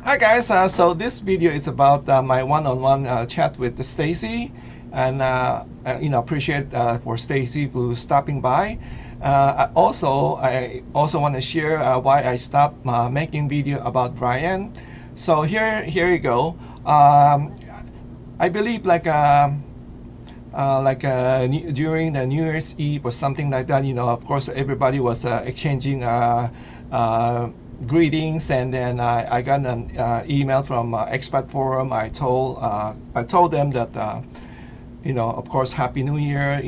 Hi guys, so this video is about my one-on-one chat with Stacy, and appreciate for Stacy for stopping by. I also want to share why I stopped making video about Brian. So here you go. I believe during the New Year's Eve or something like that. Of course, everybody was exchanging uh, greetings, and then I got an email from Expat Forum. I told them that of course, Happy New Year.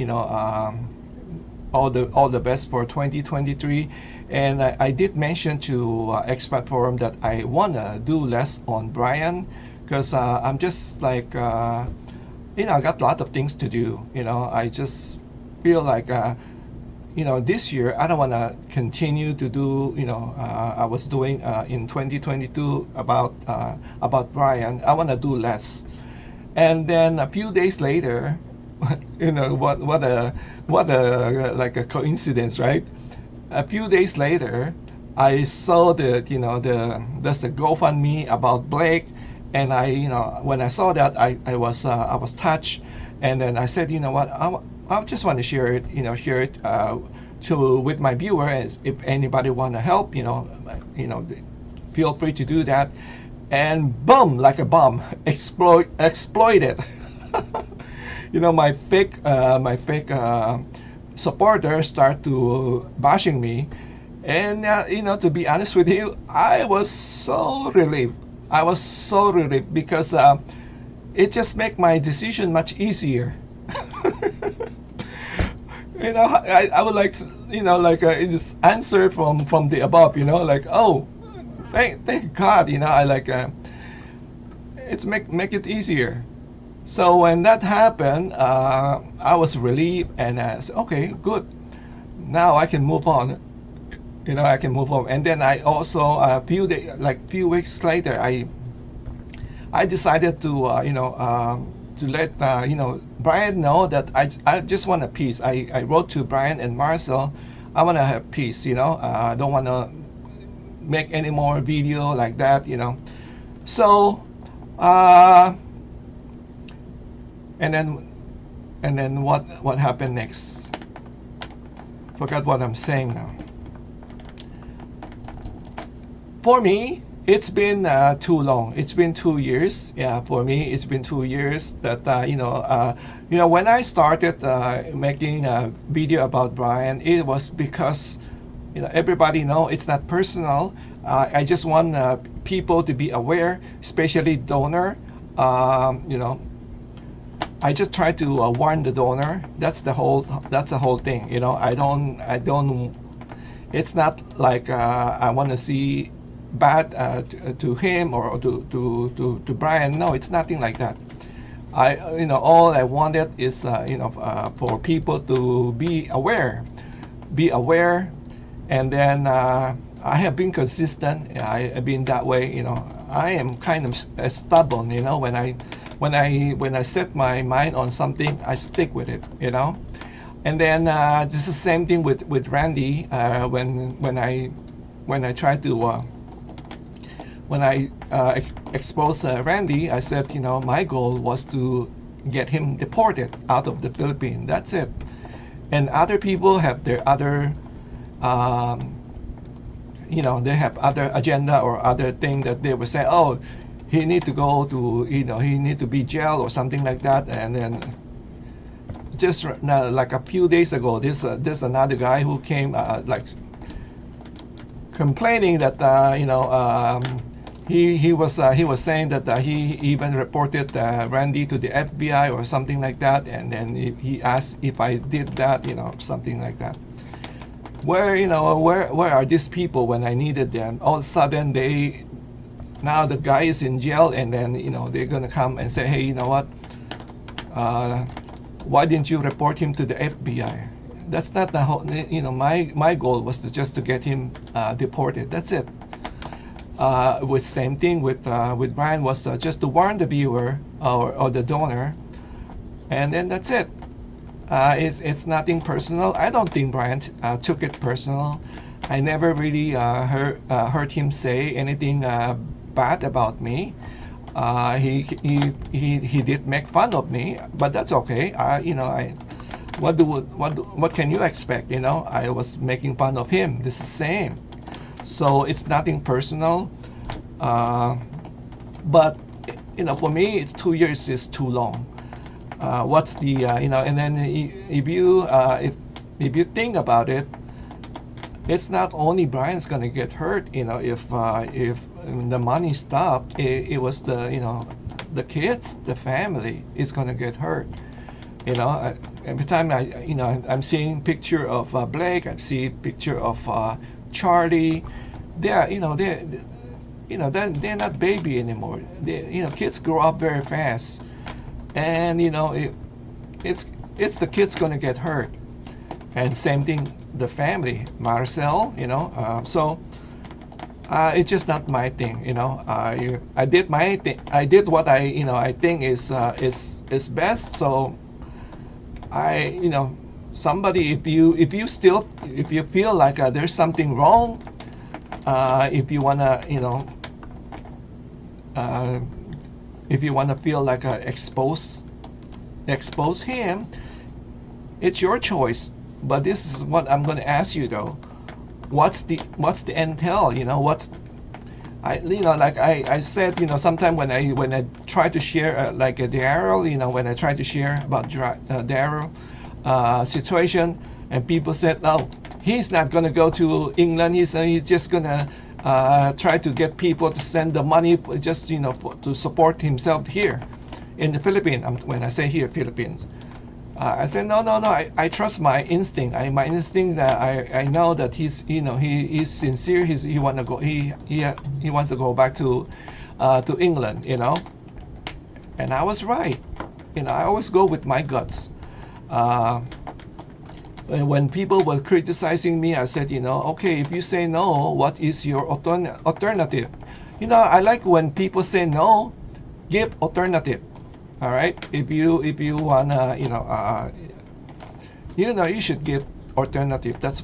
All the best for 2023. And I did mention to Expat Forum that I wanna do less on Brian because I'm just I got lots of things to do. I just feel like this year I don't want to continue to do I was doing in 2022 about Brian. I want to do less. And then a few days later, what a like a coincidence, right? A few days later, I saw there's the GoFundMe about Blake, and when I saw that, I was touched, and then I said, I just want to share it to with my viewers. If anybody want to help, feel free to do that. And boom, like a bomb, exploited. My fake supporters start to bashing me, and to be honest with you, I was so relieved. Because it just make my decision much easier. I would like to, just answer from the above. Oh, thank God. I it's make it easier. So when that happened, I was relieved, and I said, okay, good. Now I can move on. I can move on. And then I also few weeks later, I decided to let Brian know that I just want a peace. I wrote to Brian and Marcel, I want to have peace. I don't want to make any more video like that. So and then what happened next? Forgot what I'm saying now. For me, it's been too long. It's been 2 years. Yeah, for me, it's been 2 years that when I started making a video about Brian, it was because everybody know it's not personal. I just want people to be aware, especially donor. I just try to warn the donor. That's the whole thing. I don't. It's not like I want to see bad to him or to Brian. No, it's nothing like that. All I wanted is for people to be aware, and then I have been consistent. I've been that way. I am kind of stubborn. When I set my mind on something, I stick with it. And then this is the same thing with Randy. When I try to when I exposed Randy, I said, my goal was to get him deported out of the Philippines. That's it. And other people have their other, they have other agenda or other thing that they would say, oh, he need to go to, he need to be jailed or something like that. And then just like a few days ago, there's another guy who came complaining that he was saying that he even reported Randy to the FBI or something like that, and then he asked if I did that, something like that. Where are these people when I needed them? All of a sudden now the guy is in jail, and then they're gonna come and say, hey, you know what? Why didn't you report him to the FBI? That's not the whole. My goal was just to get him deported. That's it. With same thing with Brian was just to warn the viewer or the donor, and then that's it. It's nothing personal. I don't think Brian took it personal. I never really heard him say anything bad about me. He did make fun of me, but that's okay. What can you expect? I was making fun of him. This is the same. So it's nothing personal. But for me, it's 2 years is too long. What's the And then if you think about it, it's not only Brian's gonna get hurt. If the money stopped, it was the kids, the family is gonna get hurt. Every time I'm seeing picture of Blake, I see picture of Charlie. They're not baby anymore. Kids grow up very fast, and it's the kids gonna get hurt. And same thing, the family, Marcel. So it's just not my thing. I did my thing. I did what I think is best. So somebody, if you feel like there's something wrong, if you wanna feel like expose him, it's your choice. But this is what I'm gonna ask you though. What's the intel? I said, sometime when I try to share like Daryl, when I try to share about Daryl situation, and people said, no, he's not gonna go to England. He's just gonna try to get people to send the money just to support himself here in the Philippines. When I say here, Philippines. I said no. I trust my instinct. My instinct that I know that he's he's sincere. He want to go. He wants to go back to England. And I was right. I always go with my guts. When people were criticizing me, I said, okay, if you say no, what is your alternative? I like when people say no, give alternative. All right, if you wanna you should give alternative. That's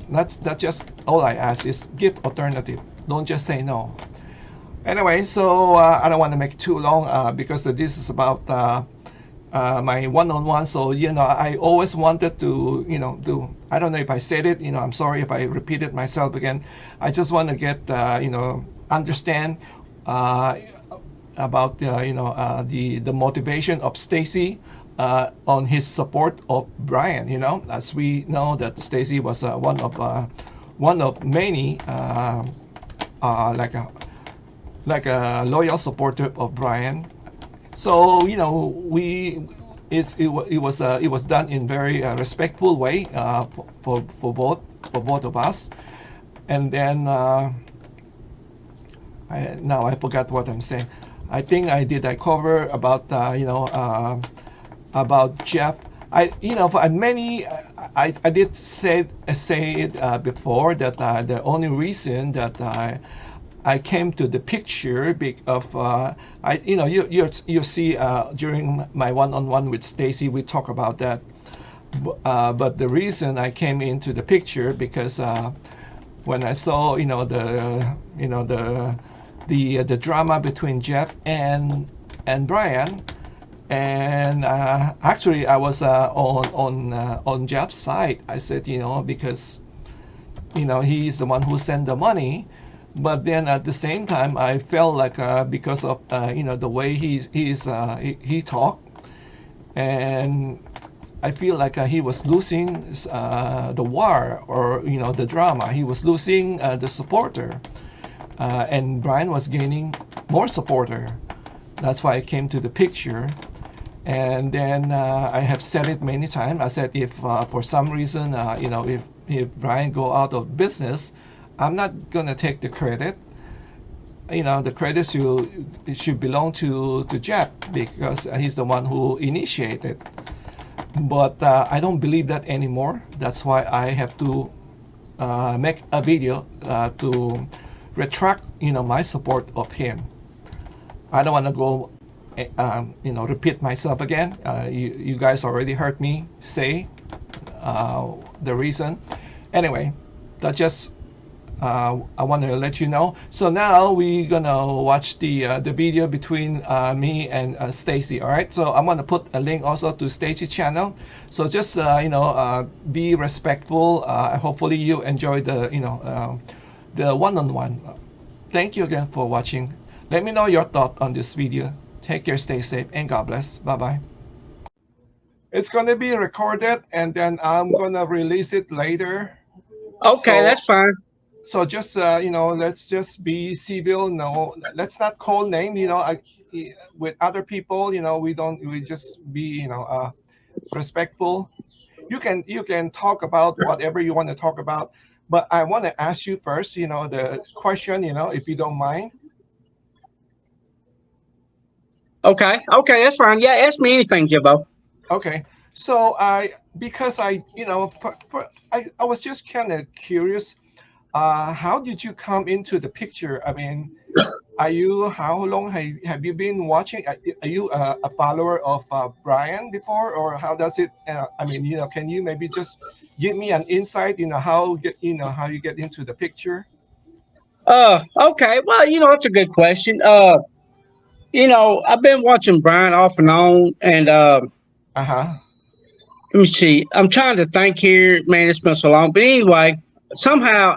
just all I ask is give alternative. Don't just say no. Anyway, so I don't want to make it too long because this is about my one-on-one. So I always wanted to do. I don't know if I said it. I'm sorry if I repeated myself again. I just want to get understand about the motivation of Stacy on his support of Brian. As we know that Stacy was one of many like a loyal supporter of Brian. So it was done in very respectful way for both of us. And then I forgot what I'm saying. I think I cover about about Jeff. For many I did say it before that the only reason that I came to the picture of you see during my one-on-one with Stacy, we talk about that. But the reason I came into the picture because when I saw the drama between Jeff and Brian, and actually I was on Jeff's side. I said because he's the one who sent the money, but then at the same time I felt like because of the way he talked, and I feel like he was losing the war or the drama. He was losing the supporter. And Brian was gaining more supporter. That's why I came to the picture. And then I have said it many times. I said if for some reason if Brian go out of business, I'm not gonna take the credit. The credit should belong to Jeff because he's the one who initiated. But I don't believe that anymore. That's why I have to make a video to retract my support of him. I don't want to go repeat myself again. You guys already heard me say the reason. Anyway, that's just I want to let you know. So now we're gonna watch the video between me and Stacy. All right. So I'm gonna put a link also to Stacy's channel. So just be respectful. Hopefully you enjoy the one-on-one. Thank you again for watching. Let me know your thought on this video. Take care, stay safe, and God bless. Bye bye. It's gonna be recorded, and then I'm gonna release it later. Okay, So that's fine. so just let's just be civil. No, let's not call name. With other people, we just be respectful. You can talk about whatever you want to talk about, but I want to ask you first. The question. If you don't mind. Okay, that's fine. Yeah, ask me anything, Jimbo. Okay. So because I was just kind of curious. How did you come into the picture? I mean, how long have you been watching? Are you a follower of Brian before, or how does it? I mean, can you maybe just give me an insight? How you get into the picture? Okay. Well, that's a good question. I've been watching Brian off and on, and Uh huh. let me see. I'm trying to think here. Man, it's been so long. But anyway, somehow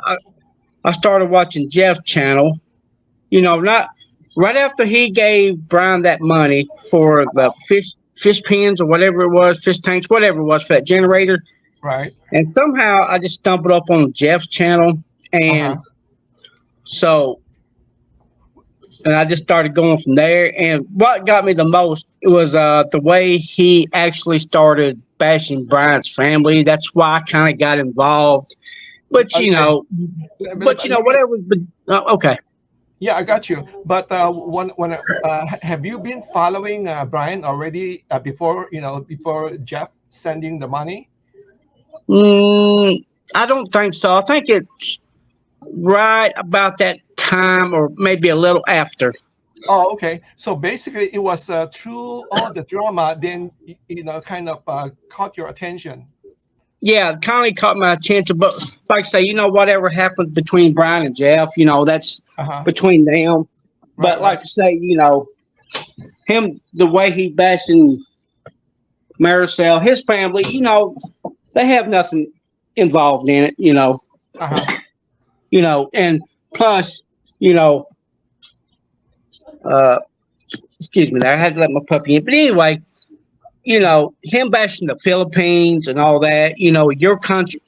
I started watching Jeff's channel. Not right after he gave Brian that money for the fish pens or whatever it was, fish tanks, whatever it was for that generator. Right. And somehow I just stumbled up on Jeff's channel, Uh huh. and so and I just started going from there. And what got me the most was the way he actually started bashing Brian's family. That's why I kind of got involved. But Okay. Let me. whatever. But okay. Yeah, I got you. But have you been following Brian already before Jeff sending the money? Mm, I don't think so. I think it's right about that time, or maybe a little after. Oh, okay. So basically, it was through all the drama, then kind of caught your attention. Yeah, Conley caught my attention. But like I say, whatever happens between Brian and Jeff, that's Uh huh. between them. Right, But like right. I say, him, the way he bashing Maricel, his family, they have nothing involved in it, Uh huh. and plus, you know, uh, excuse me, there, I had to let my puppy in. But anyway, him bashing the Philippines and all that, your country.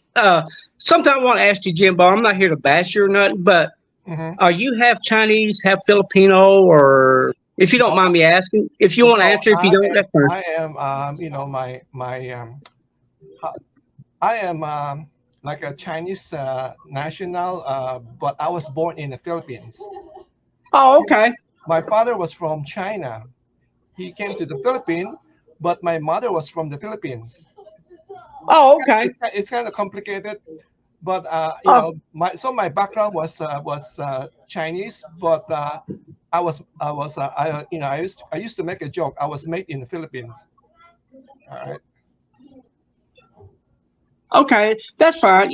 Sometimes I want to ask you, Jimbo, I'm not here to bash you or nothing, but Mm-hmm. are you half Chinese, half Filipino, or if you don't No, mind me asking, if you want to no. answer, if you don't, that's fine. I am. My ho- I am like a Chinese national, but I was born in the Philippines. Oh, okay. My father was from China. He came to the Philippines, but my mother was from the Philippines. Oh, okay. It's kind of complicated, but Oh, my background was Chinese, but I used to make a joke. I was made in the Philippines. All right. okay. That's fine.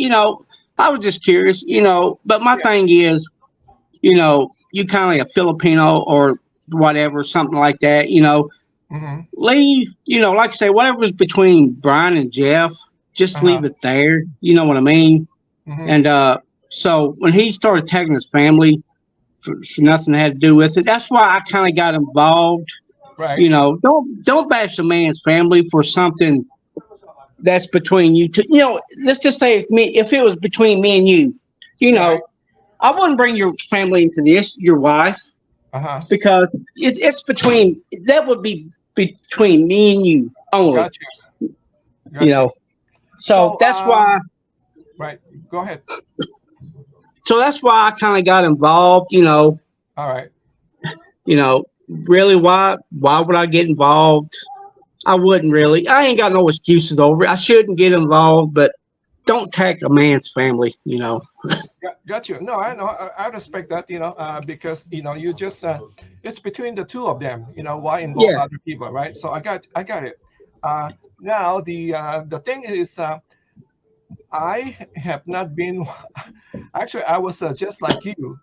I was just curious, but my Yeah. thing is, you kind of a Filipino or whatever, something like that, Mm-hmm. leave, like I say, whatever's between Brian and Jeff, just Uh-huh. leave it there. You know what I mean? Mm-hmm. And so when he started tagging his family for nothing that had to do with it, that's why I kind of got involved. Right. Don't bash a man's family for something that's between you two. Let's just say if it was between me and you, you Right. know, I wouldn't bring your family into this, your wife, Uh-huh. because it's between that would be between me and you only. Got you. You Got you. know, so So that's why. right. Go ahead. So that's why I kind of got involved. All right. Really, why would I get involved? I wouldn't really. I ain't got no excuses over it. I shouldn't get involved, but don't attack a man's family. Got you. No, I know. I respect that. Because you just it's between the two of them. Why involve Yeah. other people, right? So I got it. Now the thing is, I have not been Actually, I was just like you,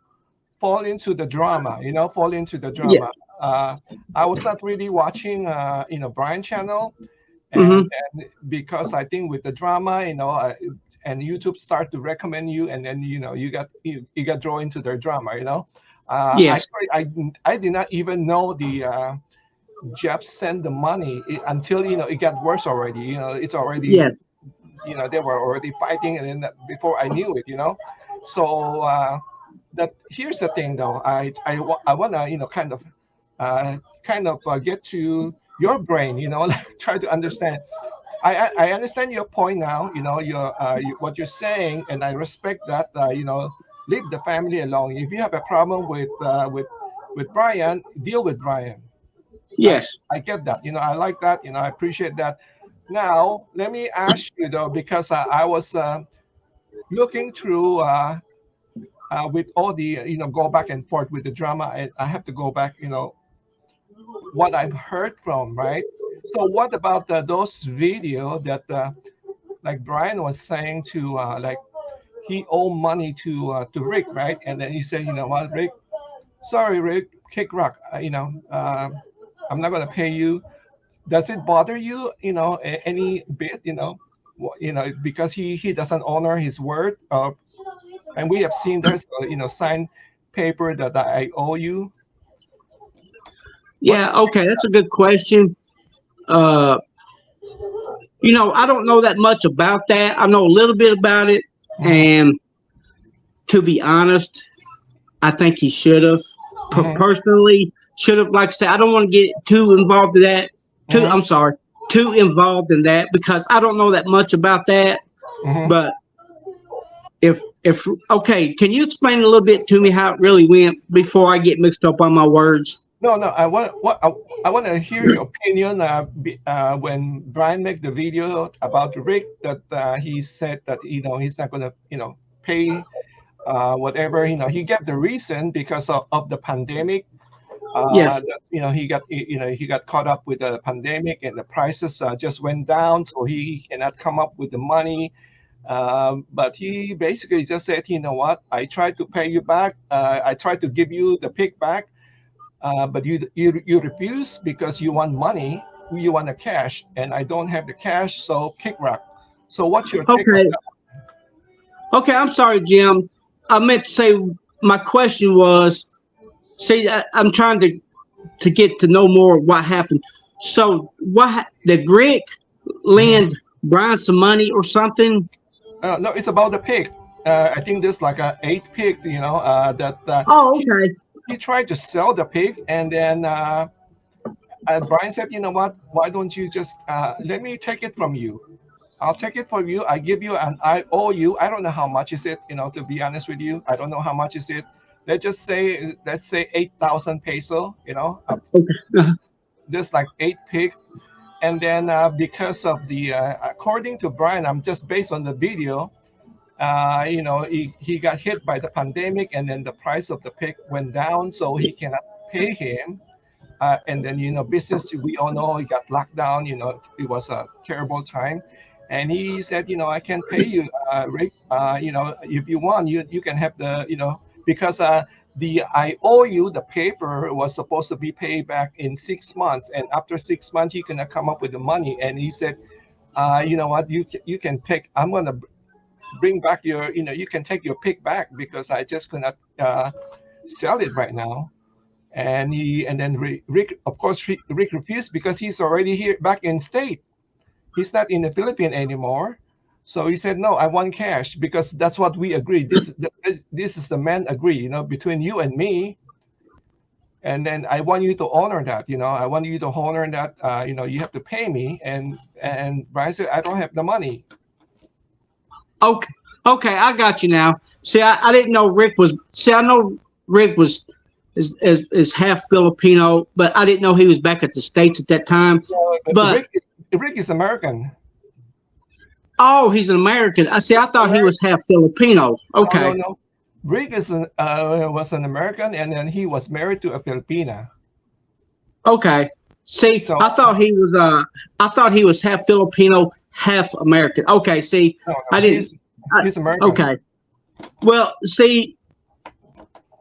fall into the drama. Fall into the Yeah. drama. Uh, I was not really watching, Brian channel, Hmm. and because I think with the drama, and YouTube start to recommend you, and then you got drawn into their drama. Yes. I did not even know the Jeff sent the money until it got worse already. It's already, Yes. they were already fighting, and then before I knew it. So that here's the thing though. I wanna get to your brain. Like try to understand. I understand your point now. What you're saying, and I respect that. Leave the family alone. If you have a problem with Brian, deal with Brian. I Yes. I get that. I like that. I appreciate that. Now let me ask you though, because I was looking through with all the go back and forth with the drama. I have to go back. What I've heard from, right? So what about those video that like Brian was saying to like he owed money to Rick, right? And then he said, what, Rick? Sorry, Rick, kick rock. I'm not gonna pay you. Does it bother you, any bit, because he doesn't honor his word? And we have seen there's signed paper that I owe you. What do Yeah. you Okay. That's a good question. Uh, I don't know that much about that. I know a little bit about it, think? and to be honest, I think he should have. Hmm. Personally, should have. Like I said, I don't want to get too involved in that. Too. Hmm. I'm sorry. Too involved in that because I don't know that much about that. Hmm. But if okay, can you explain a little bit to me how it really went before I get mixed up on my words? No, no. I want to hear your opinion. When Brian made the video about Rick, that he said that he's not gonna pay whatever. He gave the reason because of the pandemic. Yes. That, he got caught up with the pandemic, and the prices just went down, so he cannot come up with the money. But he basically just said, what? I tried to pay you back. I tried to give you the pick back, but you refuse because you want money, you want the cash, and I don't have the cash, so kick rock. So what's your take on Okay. Okay. I'm sorry, Jim. I meant to say my question was. See, I'm trying to get to know more of what happened. So, did Rick that? lend Brian some money or something? No, it's about the pig. I think there's like a eight pig, that Oh, he okay. he tried to sell the pig, and then Brian said, what? Why don't you just let me take it from you? I'll take it from you. I give you, and I owe you. I don't know how much is it. To be honest with you, I don't know how much is it. Let's say 8,000 peso. Okay. There's like eight pig, and then because of the according to Brian, I'm just based on the video. He got hit by the pandemic, and then the price of the pig went down, so he cannot pay him. And then business, we all know, he got locked down. It was a terrible time, and he said, I can pay you, Rick. If you want, you can have the because the I owe you the paper was supposed to be paid back in 6 months, and after 6 months he cannot come up with the money, and he said, you know what, you can take. I'm gonna bring back your, you can take your pick back because I just cannot sell it right now. And then Rick, of course, Rick refused because he's already here back in state. He's not in the Philippines anymore. So he said, no, I want cash because that's what we agreed. This is the man agree, between you and me. And then I want you to honor that. I want you to honor that. You have to pay me. And Brian said, I don't have the money. Okay. Okay. I got you now. See, I didn't know Rick was. See, I know Rick was is half Filipino, but I didn't know he was back at the States at that time. But Rick is American. oh, he's an American. I see. I thought he was American. half Filipino. No, no, Okay. no. Rick was an American, and then he was married to a Filipina. Okay. See, So I thought he was half Filipino, half American. Okay, see, no, I no, didn't he's American. okay. Well, see,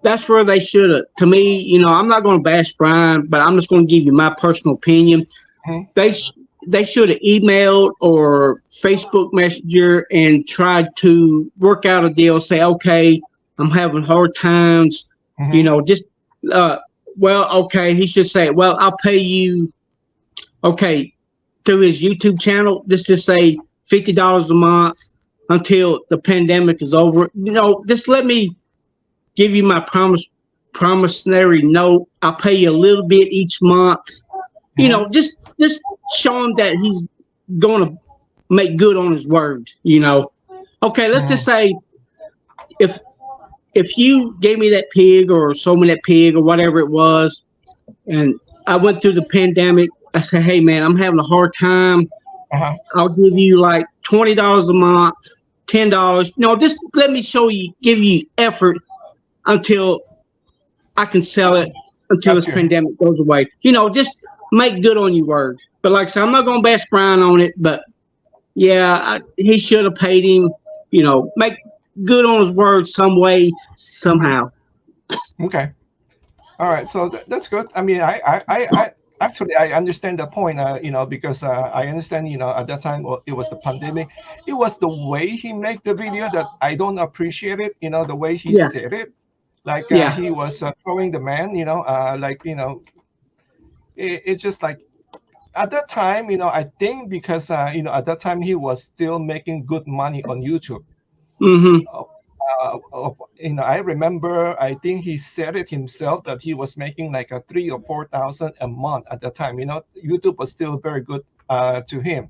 that's where they should have. To me, I'm not going to bash Brian, but I'm just going to give you my personal opinion. Mhm. They sh- they should have emailed or Facebook Messenger and tried to work out a deal. Say, okay, I'm having hard times. Mhm. Just uh, well, okay. He should say, well, I'll pay you. Okay, through his YouTube channel, just say $50 a month until the pandemic is over. Just let me give you my promissory note. I'll pay you a little bit each month. Mhm. Just show him that he's gonna make good on his word. Okay, let's just Mhm. say if if you gave me that pig or sold me that pig or whatever it was, and I went through the pandemic, I said, hey man, I'm having a hard time. Uh-huh. I'll give you like $20 a month, $10. Just let me show you, give you effort until I can sell it until Got this you. pandemic goes away. Just make good on your word. But like I said, I'm not going to bash Brian on it. But yeah, he should have paid him. Make good on his word some way, Mhm. somehow. Okay. All right. So that's good. I mean, I actually I understand the point. Because I understand. At that time it was the pandemic. It was the way he made the video that I don't appreciate it. The way he Yeah, said it, like yeah, he was throwing the man. Like it's just like at that time. I think because at that time he was still making good money on YouTube. mm-hmm, Uh, I remember. I think he said it himself that he was making like a 3 or 4 thousand a month at the time. YouTube was still very good to him,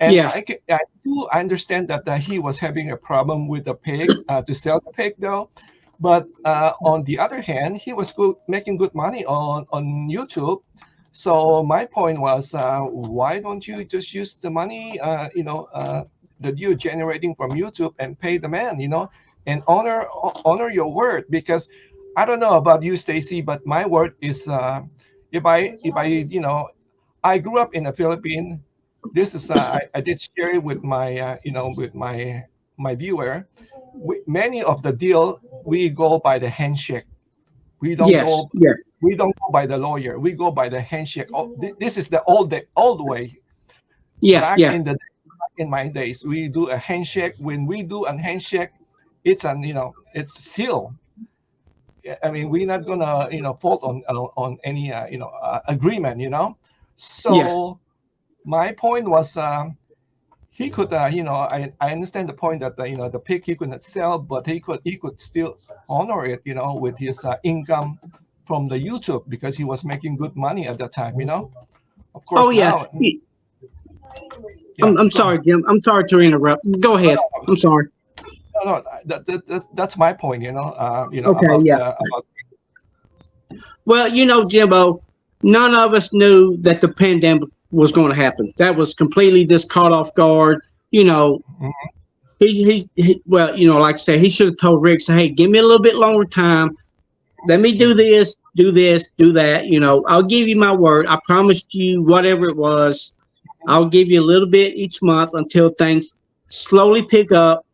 and yeah, I do understand that he was having a problem with the pig to sell the pig though. But on the other hand, he was making good money on YouTube. So my point was, why don't you just use the money, that you're generating from YouTube and pay the man, and honor your word? Because I don't know about you, Stacy, but my word is, if I I grew up in the Philippines. This is I did share it with my with my viewer. Many of the deal we go by the handshake. We don't yes, go yeah, we don't go by the lawyer. We go by the handshake. Oh, this is the old way. yeah, Back yeah, in my days, we do a handshake. When we do a handshake, it's seal. I mean, we're not gonna fault on any agreement. yeah, So my point was, he could, I understand the point that the pig he could not sell, but he could still honor it, with his income from the YouTube, because he was making good money at that time. Of oh course yeah. now, yeah, I'm go ahead. sorry, Jim. I'm sorry to interrupt. Go No, ahead. I'm sorry. no, no, that's my point. Okay, About yeah. about. Well, Jimbo, none of us knew that the pandemic was going to happen. That was completely just caught off guard. You know, Mhm. well, like I said, he should have told Rick, say, hey, give me a little bit longer time. Let me do this, do that. I'll give you my word. I promised you whatever it was. I'll give you a little bit each month until things slowly pick up.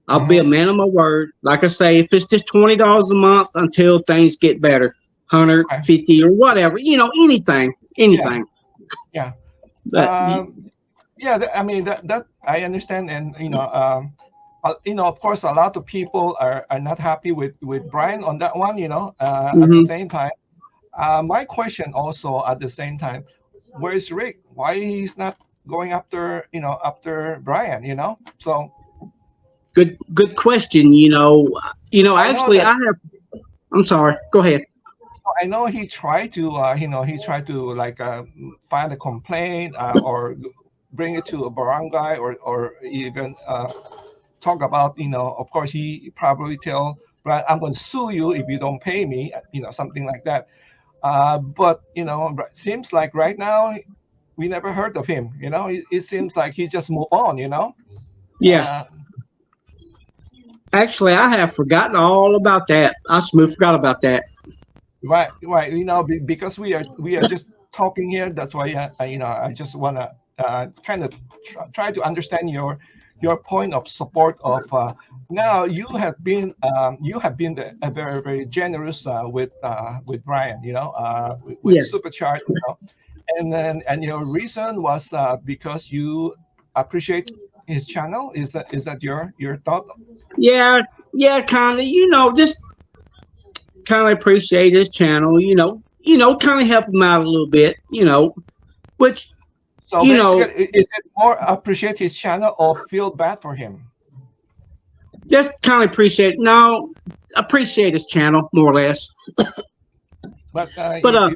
I'll be a Mhm. man of my word. Like I say, if it's just $20 a month until things get better, Okay. 150 or whatever, anything, Yeah, anything. yeah. But Um, yeah, I mean that I understand, and of course, a lot of people are not happy with Brian on that one. At the mhm. same time, my question also at the same time, where's Rick? Why he's not going after Brian? So Good question. I know Actually, that I have. I'm sorry. Go ahead. I know he tried to like file a complaint, or bring it to a barangay, or even talk about, of course he probably tell Brian, I'm going to sue you if you don't pay me, something like that. But seems like right now we never heard of him. It seems like he just moved on. Yeah. uh, Actually, I have forgotten all about that. I smooth forgot about that. right, right. Because we are just talking here. That's why I just want to kind of try to understand your point of support of now you have been very very generous with Brian, with Yes. Supercharge, and your reason was because you appreciate his channel. Is that your thought? Yeah, yeah, kind of. Just kind of appreciate his channel. Kind of help him out a little bit. Which So you know, basically, is it more appreciate his channel or feel bad for him? just kind of appreciate. No, appreciate his channel more or less. But But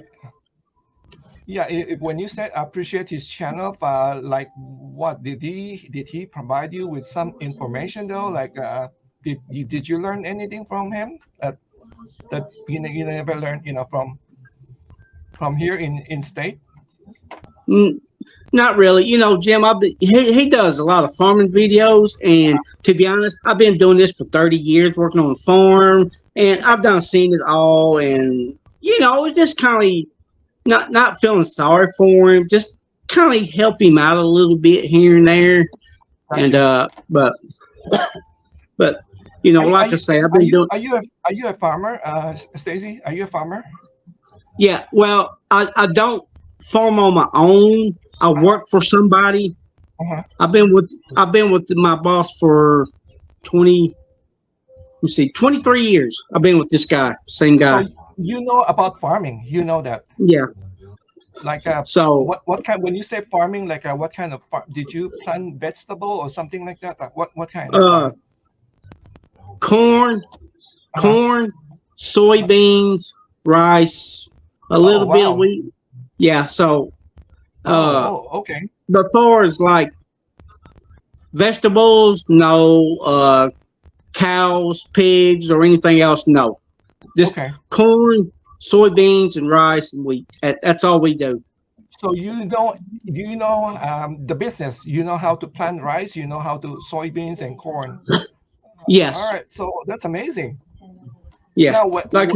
yeah, when you said appreciate his channel, like what did he provide you with some information though? Like, did you learn anything from him that you never learned, from here in state? mm, not really. Jim, he does a lot of farming videos, and to be honest, I've been doing this for 30 years, working on a farm, and I've done seen it all, and it's just kind of not feeling sorry for him, just kind of help him out a little bit here and there, Got and you. but Are you are like I you say, I've are been you doing. are you a farmer, Stacy? Are you a farmer? Yeah, well, I don't farm on my own. I Uh-huh, work for somebody. uh-huh. I've been with my boss for 20. Let's see, 23 years. I've been with this guy, same So guy. you know about farming. You know that. Yeah. Like, So, what kind, when you say farming, like, what kind of did you plant vegetable or something like that? Like, what kind of uh, corn, uh-huh. corn, soybeans, rice, a Oh, little bit of wow. wheat. Yeah. So, Oh, uh, oh, okay. but far as like vegetables, no. Cows, pigs, or anything else, no. Just Okay. corn, soybeans, and rice and wheat. That's all we do. So do you know the business? You know how to plant rice, you know how to soybeans and corn. All Yes. right, so that's amazing. Yeah. Now, Like,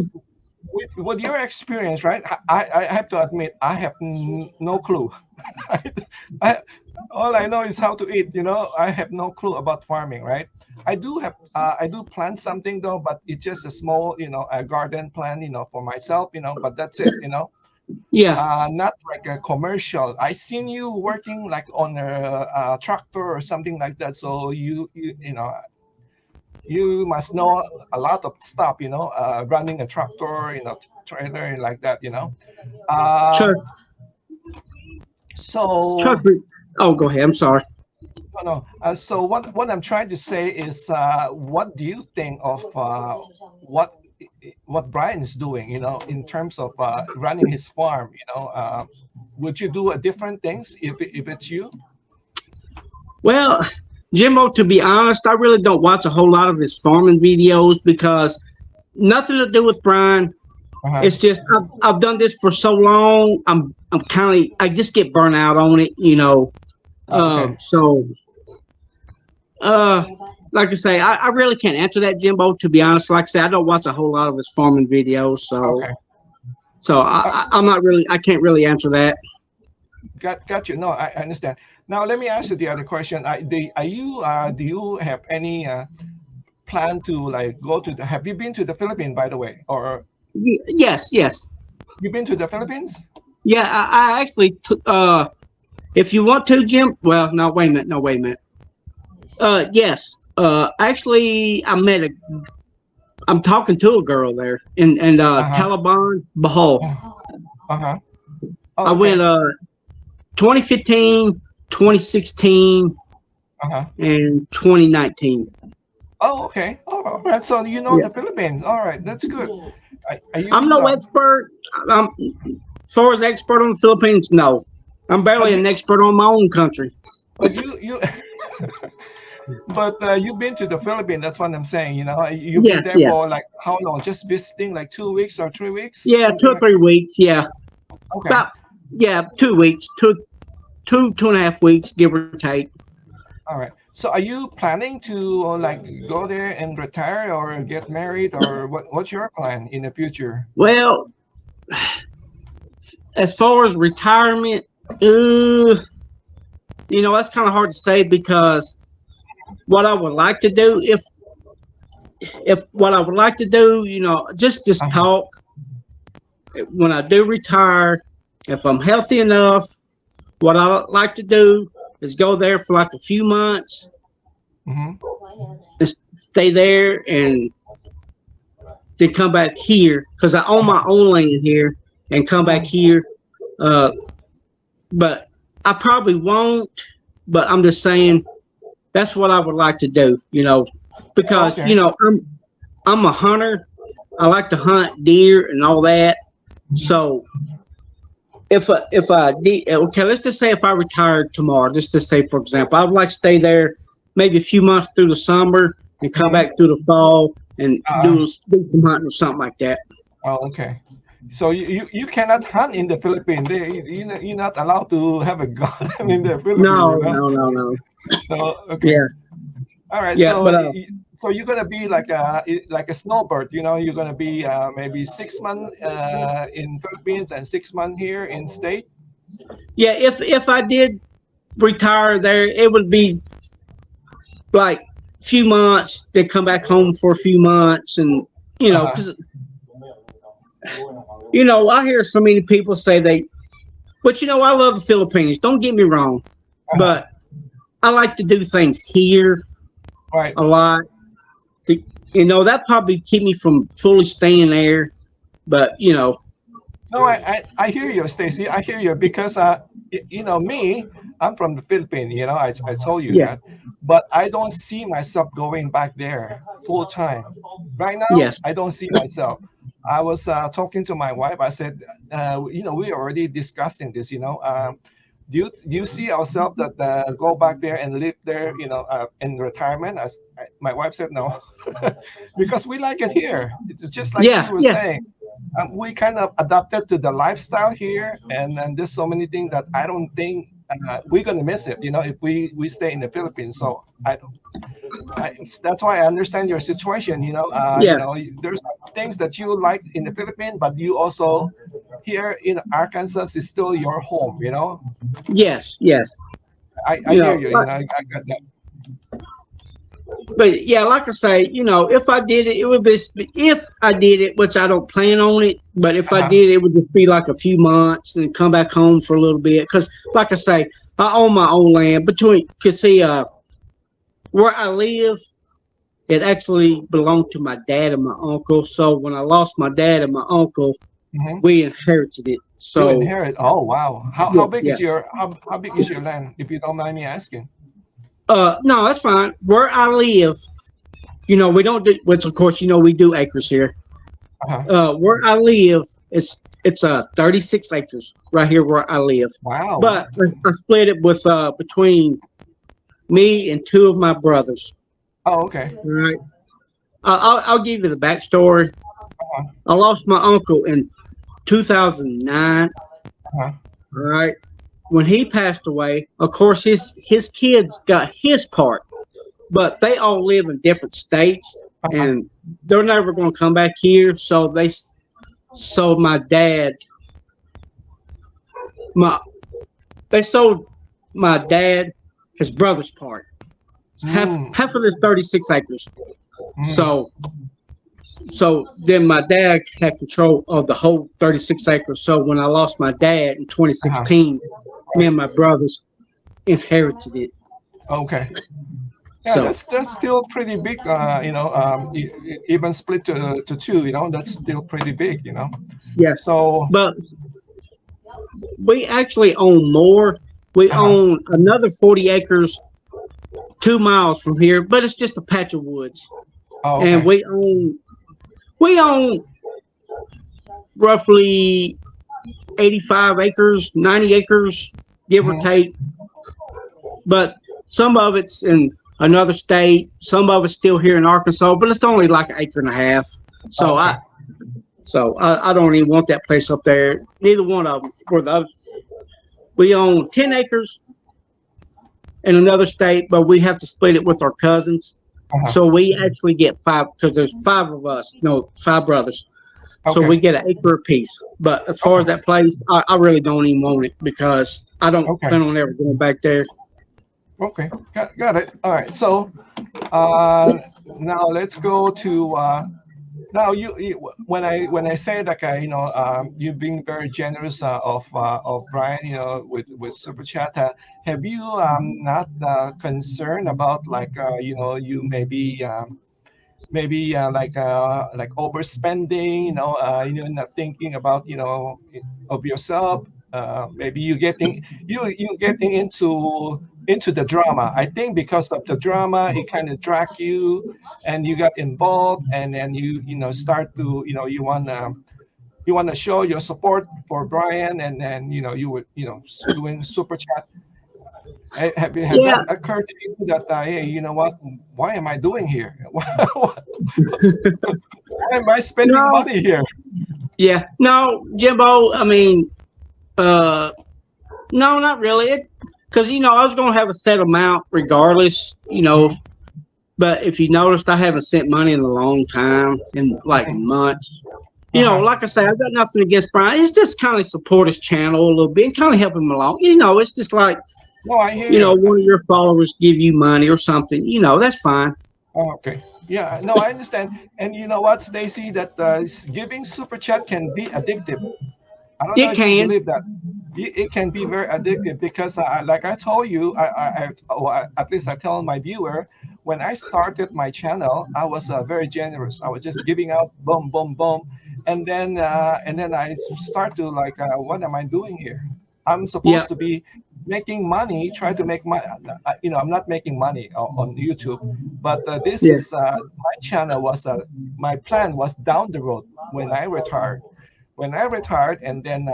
with your experience, right? I have to admit, I have no clue. I, all I know is how to eat. I have no clue about farming, right? I do plant something though, but it's just a small, a garden plant, for myself, but that's it, yeah. not like a commercial. I seen you working like on a tractor or something like that. So you must know a lot of stuff, running a tractor, trailer and like that, Uh, Trust, so trust me. Oh, go ahead. I'm sorry. no, no. So what I'm trying to say is, what do you think of what Brian is doing? In terms of running his farm. Would you do a different things if it's you? Well, Jimbo, to be honest, I really don't watch a whole lot of his farming videos because nothing to do with Brian. Uh-huh. It's just I've done this for so long. I'm kind of I just get burnt out on it. Okay. So Uh, like I say, I really can't answer that, Jimbo. To be honest, like I say, I don't watch a whole lot of his farming videos, so Okay. so Uh, I'm not really, I can't really answer that. got you. No, I understand. Now let me ask you the other question. Do you have any plan to like go to the? Have you been to the Philippines, by the way, or Yes, yes, you been to the Philippines? yeah. I actually took. If you want to, Jim. Well, no, wait a minute. No, wait a minute. Yes. Actually, I'm talking to a girl there in Uh huh. Taliban, Bahal. Uh huh. Oh, I went okay. 2015, 2016, Uh huh. and 2019. Oh, okay. All right. So you know Yeah. the Philippines. All right. That's good. Are I'm you? no expert. I'm as far as expert on the Philippines, no. I'm But barely you, an expert on my own country. but you, but you've been to the Philippines. That's what I'm saying. You've been Yes, there yes. for like how long? Just visiting, like 2 weeks or 3 weeks, Yeah, two something or like. 3 weeks. Yeah. Okay. About, yeah, 2 weeks. Two and a half weeks, give or take. All right. So are you planning to like go there and retire or get married or what's your plan in the future? Well, as far as retirement, that's kind of hard to say because what I would like to do, if what I would like to do, just Uh-huh. talk when I do retire. If I'm healthy enough, what I like to do is go there for like a few months Mm-hmm. and stay there and then come back here because I own my Uh-huh. own land here and come back Mm. here. Uh, but I probably won't. But I'm just saying that's what I would like to do. Oh, Because okay. I'm a hunter. I like to hunt deer and all that. Mm-hmm. So if I did, okay, let's just say if I retired tomorrow, just to say for example, I would like to stay there maybe a few months through the summer and come Mm-hmm. back through the fall and Uh, do some hunting or something like that. oh, okay. So you cannot hunt in the Philippines. You're not allowed to have a gun in the Philippines, No, you know. no, no, no. So okay. Yeah, All right. yeah, So but so you're gonna be like a snowbird, you know. You're gonna be maybe 6 months in Philippines and 6 months here in state. yeah, if I did retire there, it would be like a few months, then come back home for a few months, and Uh-huh. because I hear so many people say but I love the Philippines. Don't get me wrong, Uh-huh. but I like to do things here Right. a lot. To, that probably keep me from fully staying there. But No, I hear you, Stacy. I hear you because you know me, I'm from the Philippines. You know, I told you yeah, that, but I don't see myself going back there full time. Right now, yes, I don't see myself. I was talking to my wife. I said, you know, we already discussing this. You know, do you see ourselves that go back there and live there? You know, in retirement? My wife said no, because we like it here. It's just like yeah, you were yeah, saying, we kind of adapted to the lifestyle here, and there's so many things that I don't think we're gonna miss it. You know, if we stay in the Philippines. So that's why I understand your situation. yeah, There's things that you like in the Philippines, but you also here in Arkansas is still your home. You know, yes, yes. I hear you. You Like, know, I got that. but yeah, like I say, if I did it, it would be if I did it, which I don't plan on it. But if I Uh-huh. did, it would just be like a few months and come back home for a little bit. Because, like I say, I own my own land between. Cause see, where I live, it actually belonged to my dad and my uncle. So when I lost my dad and my uncle, Hmm. we inherited it. You So inherit. Oh wow. How yeah, big yeah. is your how big is your land? If you don't mind me asking. No, that's fine. Where I live, we don't do, which of course, we do acres here. Uh-huh. Where I live, it's 36 acres right here where I live. Wow. But I split it with between me and two of my brothers. Oh, okay. All right. I'll give you the backstory. Uh-huh. I lost my uncle in 2009. Uh-huh. All right. When he passed away, of course his kids got his part, but they all live in different states, Uh-huh. and they're never going to come back here. So my dad, my they sold my dad his brother's part, half Mm, half of this 36 acres. mm. So then my dad had control of the whole 36 acres. So when I lost my dad in Uh-huh. 2016, me and my brothers inherited it. Okay. Yeah, So that's still pretty big. Even split to two. You know, that's still pretty big. You know. yeah, So. but we actually own more. We Uh-huh. own another 40 acres 2 miles from here, but it's just a patch of woods. Oh, And okay. we own roughly 85 acres, 90 acres, give or Hmm. take. But some of it's in another state, some of it's still here in Arkansas, but it's only like an acre and a half. Oh, So I okay. so I don't even want that place up there. Neither one of them. For the other, we own 10 acres in another state, but we have to split it with our cousins. Uh-huh. So we actually get five because there's five of us, no, five brothers. So we Okay. get an acre apiece. But as far Okay. as that place, I really don't even want it because I don't Okay. plan on ever going back there. Okay, got it. All right. So uh, now let's go to now when I say like you being very generous of Brian, with super chat. Have you not concerned about like you maybe like overspending, you're not thinking about of yourself. Maybe you getting into the drama. I think because of the drama it kind of drag you, and you got involved, and then start to you want to show your support for Brian, and then you would doing super chat. Have Yeah, that occurred to you that hey, you know what, why am I doing here? Why am I spending no, money here? yeah, no, Jimbo. I mean, uh, no, not really. Because I was gonna have a set amount regardless. Mhm. But if you noticed, I haven't sent money in a long time, in like Okay. months. Uh-huh. Like I say, I've got nothing against Brian. It's just kind of support his channel a little bit and kind of help him along. It's just like No, I hear you. one of your followers give you money or something. That's fine. Oh, okay. Yeah, no, I understand. And you know what, Stacy, that giving super chat can be addictive. I don't know It if you can. believe that. It can be very addictive because, like I told you, at least I tell my viewer, when I started my channel, I was very generous. I was just giving out, boom, boom, boom, and then I start to like, what am I doing here? I'm Yeah. supposed to be making money, try to make money. I'm not making money on YouTube, but this Yeah. is my channel was my plan was down the road when I retired, and then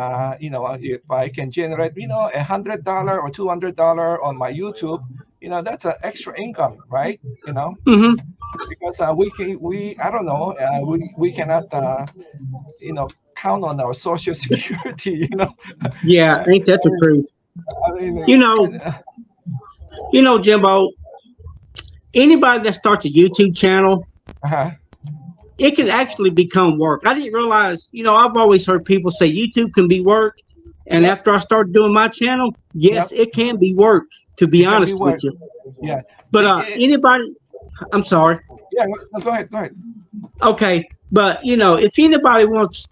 if I can generate $100 or $200 on my YouTube, that's an extra income, right? Hmm. Because we I don't know, we cannot count on our social security. Yeah. Ain't that the truth? I mean, You know. Jimbo. Anybody that starts a YouTube channel, uh-huh. it can actually become work. I didn't realize. I've always heard people say YouTube can be work, and Yep, after I started doing my channel, yes, yep, it can be work. To be it can be honest with work. you, Yeah. but It, anybody, I'm sorry. yeah, no, go ahead, go ahead. Okay, but if anybody wants,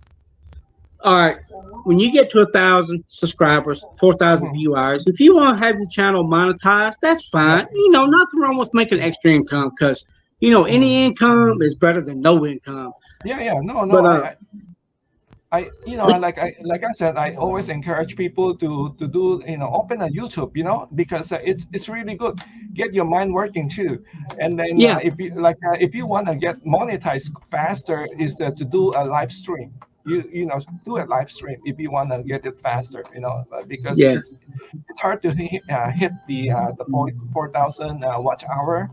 all right, when you get to 1,000 subscribers, 4,000 Hmm. viewers, if you want to have your channel monetized, that's Yep. fine. Nothing wrong with making extra income because any Hmm. income is better than no income. Yeah, yeah, no, no, But like I said, I always encourage people to do, open a YouTube, because it's really good. Get your mind working too, and then yeah, if you want to get monetized faster, is to do a live stream. Do a live stream if you want to get it faster, because yeah, it's hard to hit the 4,000 watch hour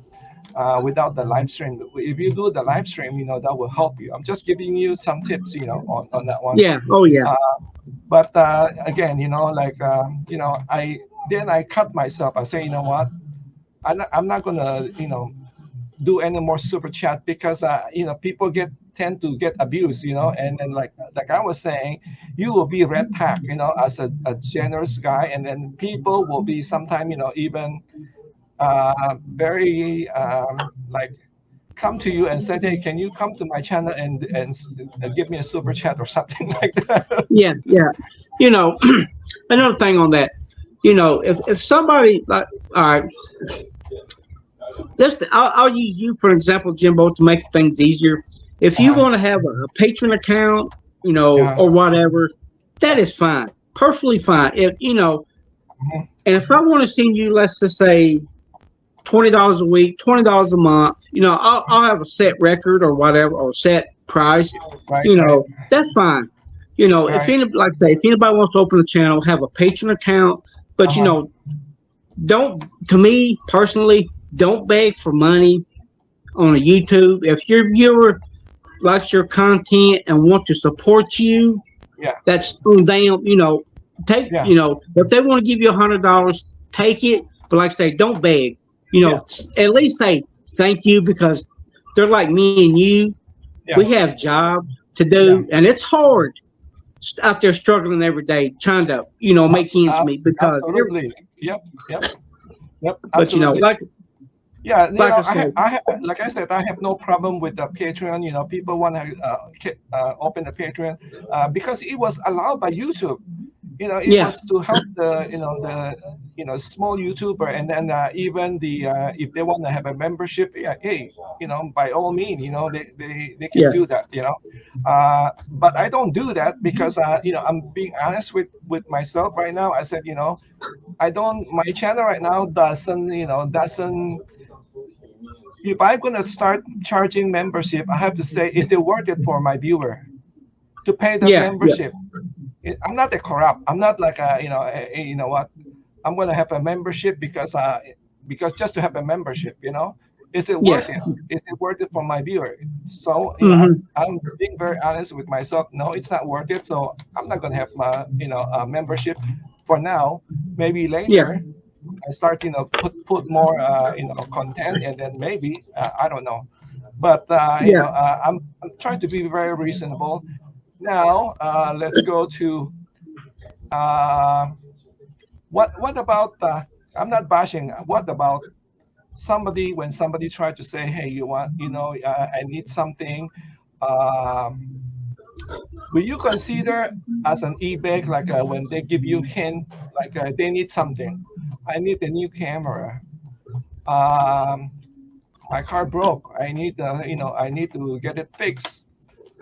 without the live stream. If you do the live stream, that will help you. I'm just giving you some tips, on that one. yeah, oh yeah, Uh, but again, I cut myself. I say, you know what? I'm not gonna, do any more super chat because people tend to get abused, and then like I was saying, you will be red tag, as a generous guy, and then people will be sometime, even very like come to you and say, hey, can you come to my channel and give me a super chat or something like that? yeah, yeah. You know, another thing on that, if somebody like, all right, I'll use you for example, Jimbo, to make things easier. If you Uh-huh. want to have a patron account, Yeah. or whatever, that is fine, perfectly fine. If Mhm. and if I want to send you, let's just say $20 a week, $20 a month, I'll have a set record or whatever, or set price. Right, right, That's fine. If right. any, like I say, if anybody wants to open a channel, have a patron account, but Uh-huh. don't, to me personally, don't beg for money on a YouTube. If your viewer likes your content and want to support you, Yeah, that's on them. Take, yeah, if they want to give you $100, take it. But like I say, don't beg. yeah, At least say thank you, because they're like me and you. yeah, We have jobs to yeah. do, and it's hard out there struggling every day trying to make ends meet because Absolutely. Yep, yep. Yep, But absolutely. Yeah, like I said, like I said, I have no problem with the Patreon. People want to open the Patreon because it was allowed by YouTube. It yeah, was to help the small YouTuber, and then even the if they want to have a membership, yeah, hey, by all means, they can yeah, do that. But I don't do that because I'm being honest with myself right now. I said, I don't. My channel right now doesn't. If I'm gonna start charging membership, I have to say, is it worth it for my viewer to pay that yeah, yeah, membership? I'm not a corrupt. I'm not like you know what? I'm gonna have a membership because just to have a membership, is it yeah. worth it? Is it worth it for my viewer? So Hmm. I'm being very honest with myself. No, it's not worth it. So I'm not gonna have my a membership for now. Maybe Yeah, later I start put more content, and then maybe I don't know. But yeah. I'm trying to be very reasonable. Now let's go to uh, what about I'm not bashing. What about somebody when somebody tried to say, hey, I need something. Um, will you consider as an e-bag like when they give you hint like they need something? I need a new camera. Um, my car broke. I need to get it fixed.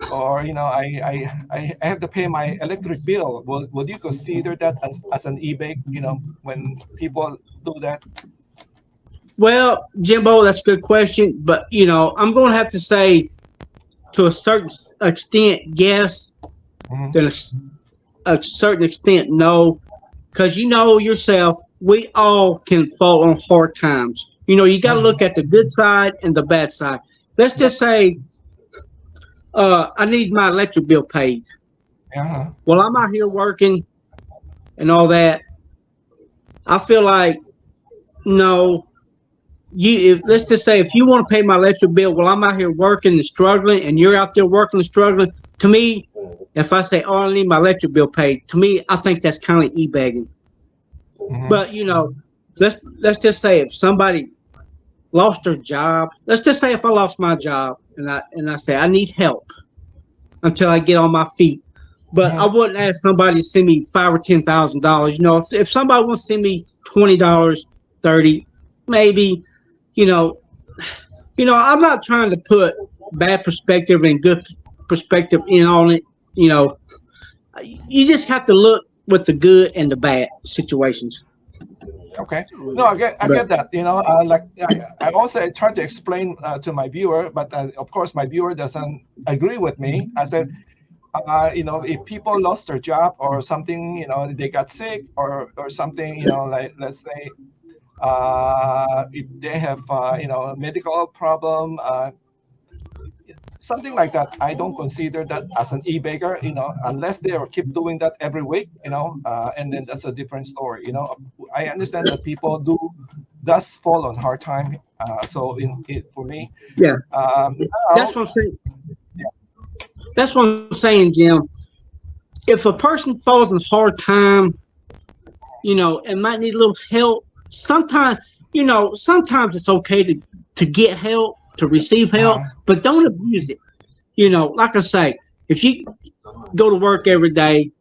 Or I have to pay my electric bill. Would you consider that as an e-bag? When people do that. Well, Jimbo, that's a good question, but I'm going to have to say to a certain extent yes, Hmm. then a certain extent no, because you know yourself, we all can fall on hard times. You got to Hmm. look at the good side and the bad side. Let's Yep. just say I need my electric bill paid. Uh-huh. Well, I'm out here working and all that. I feel like no, let's just say if you want to pay my electric bill, well, I'm out here working and struggling, and you're out there working and struggling. To me, if I say, "Oh, I need my electric bill paid," to me, I think that's kind of e-begging. Hmm. But let's just say if somebody lost their job, let's just say if I lost my job and I say I need help until I get on my feet. But I Hmm. wouldn't ask somebody to send me $5,000 or $10,000. If somebody wants to send me $20, 30, maybe, you know, I'm not trying to put bad perspective and good perspective in on it. You know, you just have to look with the good and the bad situations. Okay. No, I get But that. Like I also try to explain to my viewer, but of course my viewer doesn't agree with me. I said, if people lost their job or something, they got sick or something, like let's say if they have a medical problem, something like that. I don't consider that as an e-bagger, unless they keep doing that every week, and then that's a different story. I understand that people does fall on hard time. So for me, yeah, now, that's what I'm saying. yeah, That's what I'm saying, Jim. If a person falls in hard time, and might need a little help, sometimes it's okay to get help, to receive help, uh, but don't abuse it. Like I say, if you go to work every day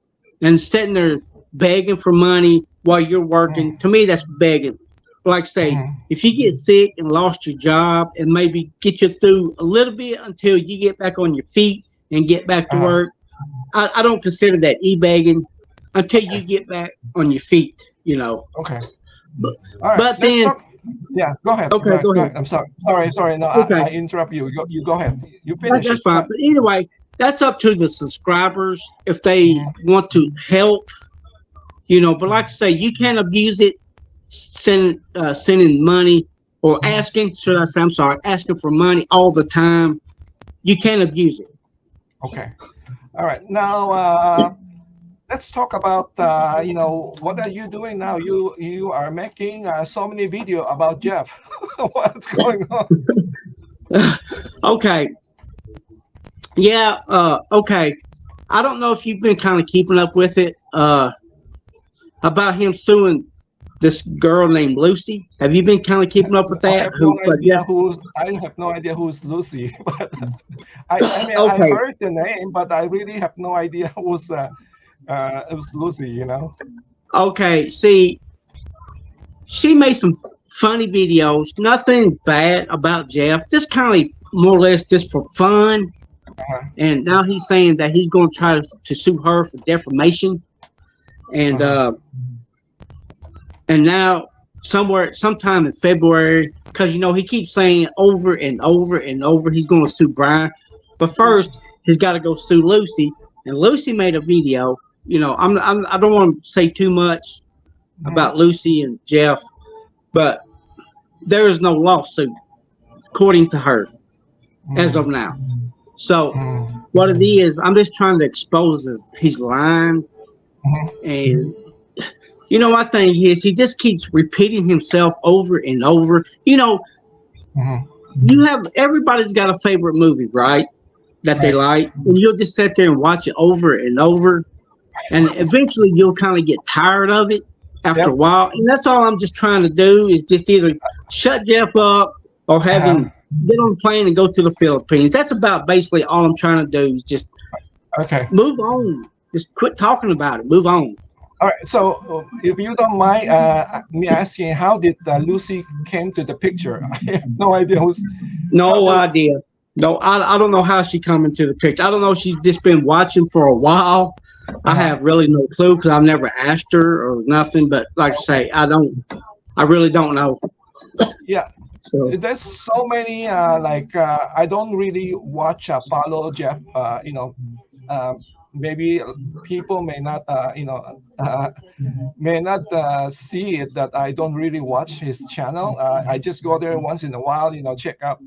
and sitting there begging for money while you're working, to mm, me that's begging. Like I say, mm, if you get sick and lost your job and maybe get you through a little bit until you get back on your feet and get back to uh, work, I don't consider that e-begging until you okay, get back on your feet. okay, But, all right. but Let's then, talk. Yeah, go ahead, go okay, ahead, go go ahead. ahead. I'm sorry. No, Okay, I interrupt you. You go ahead. You finish that's it. Go fine. ahead. But anyway, that's up to the subscribers if they Hmm. want to help. But like I say, you can't abuse it. Sending money or Hmm. asking, should I say? I'm sorry, asking for money all the time. You can't abuse it. Okay. All right. Now, let's talk about what are you doing now? You are making so many video about Jeff. What's going on? Okay, yeah, okay. I don't know if you've been kind of keeping up with it about him suing this girl named Lucy. Have you been kind of keeping up with I that? have no Who? idea Yes. who's. I have no idea who's Lucy. But I mean, I Okay. heard the name, but I really have no idea who's Lucy. You know. Okay. See, she made some funny videos. Nothing bad about Jeff. Just kind of more or less just for fun. Uh-huh. And now he's saying that he's going to try to sue her for defamation. And Uh-huh. and now somewhere sometime in February, because he keeps saying over and over and over he's going to sue Brian, but first he's got to go sue Lucy, and Lucy made a video. I don't want to say too much Mhm. about Lucy and Jeff, but there is no lawsuit according to her as of Mhm. now. So Mhm. what it is, I'm just trying to expose his lying. Mhm. And my thing is he just keeps repeating himself over and over. Mhm. You have everybody's got a favorite movie, right? That they Right. like, and you'll just sit there and watch it over and over, and eventually you'll kind of get tired of it after a Yep. while. And that's all I'm just trying to do is just either shut Jeff up or have Uh-huh. him get on a plane and go to the Philippines. That's about basically all I'm trying to do is just Okay. move on. Just quit talking about it. Move on. All right. So, if you don't mind me asking, how did Lucy came to the picture? I have no idea who's. How No did? idea. No, I don't know how she come into the picture. I don't know if she's just been watching for a while. I Uh-huh. have really no clue because I've never asked her or nothing. But like I Okay. say, I don't. I really don't know. Yeah. So There's so many I don't really watch follow Jeff. Uh, maybe people may not may not see it that I don't really watch his channel. I just go there once in a while, check out,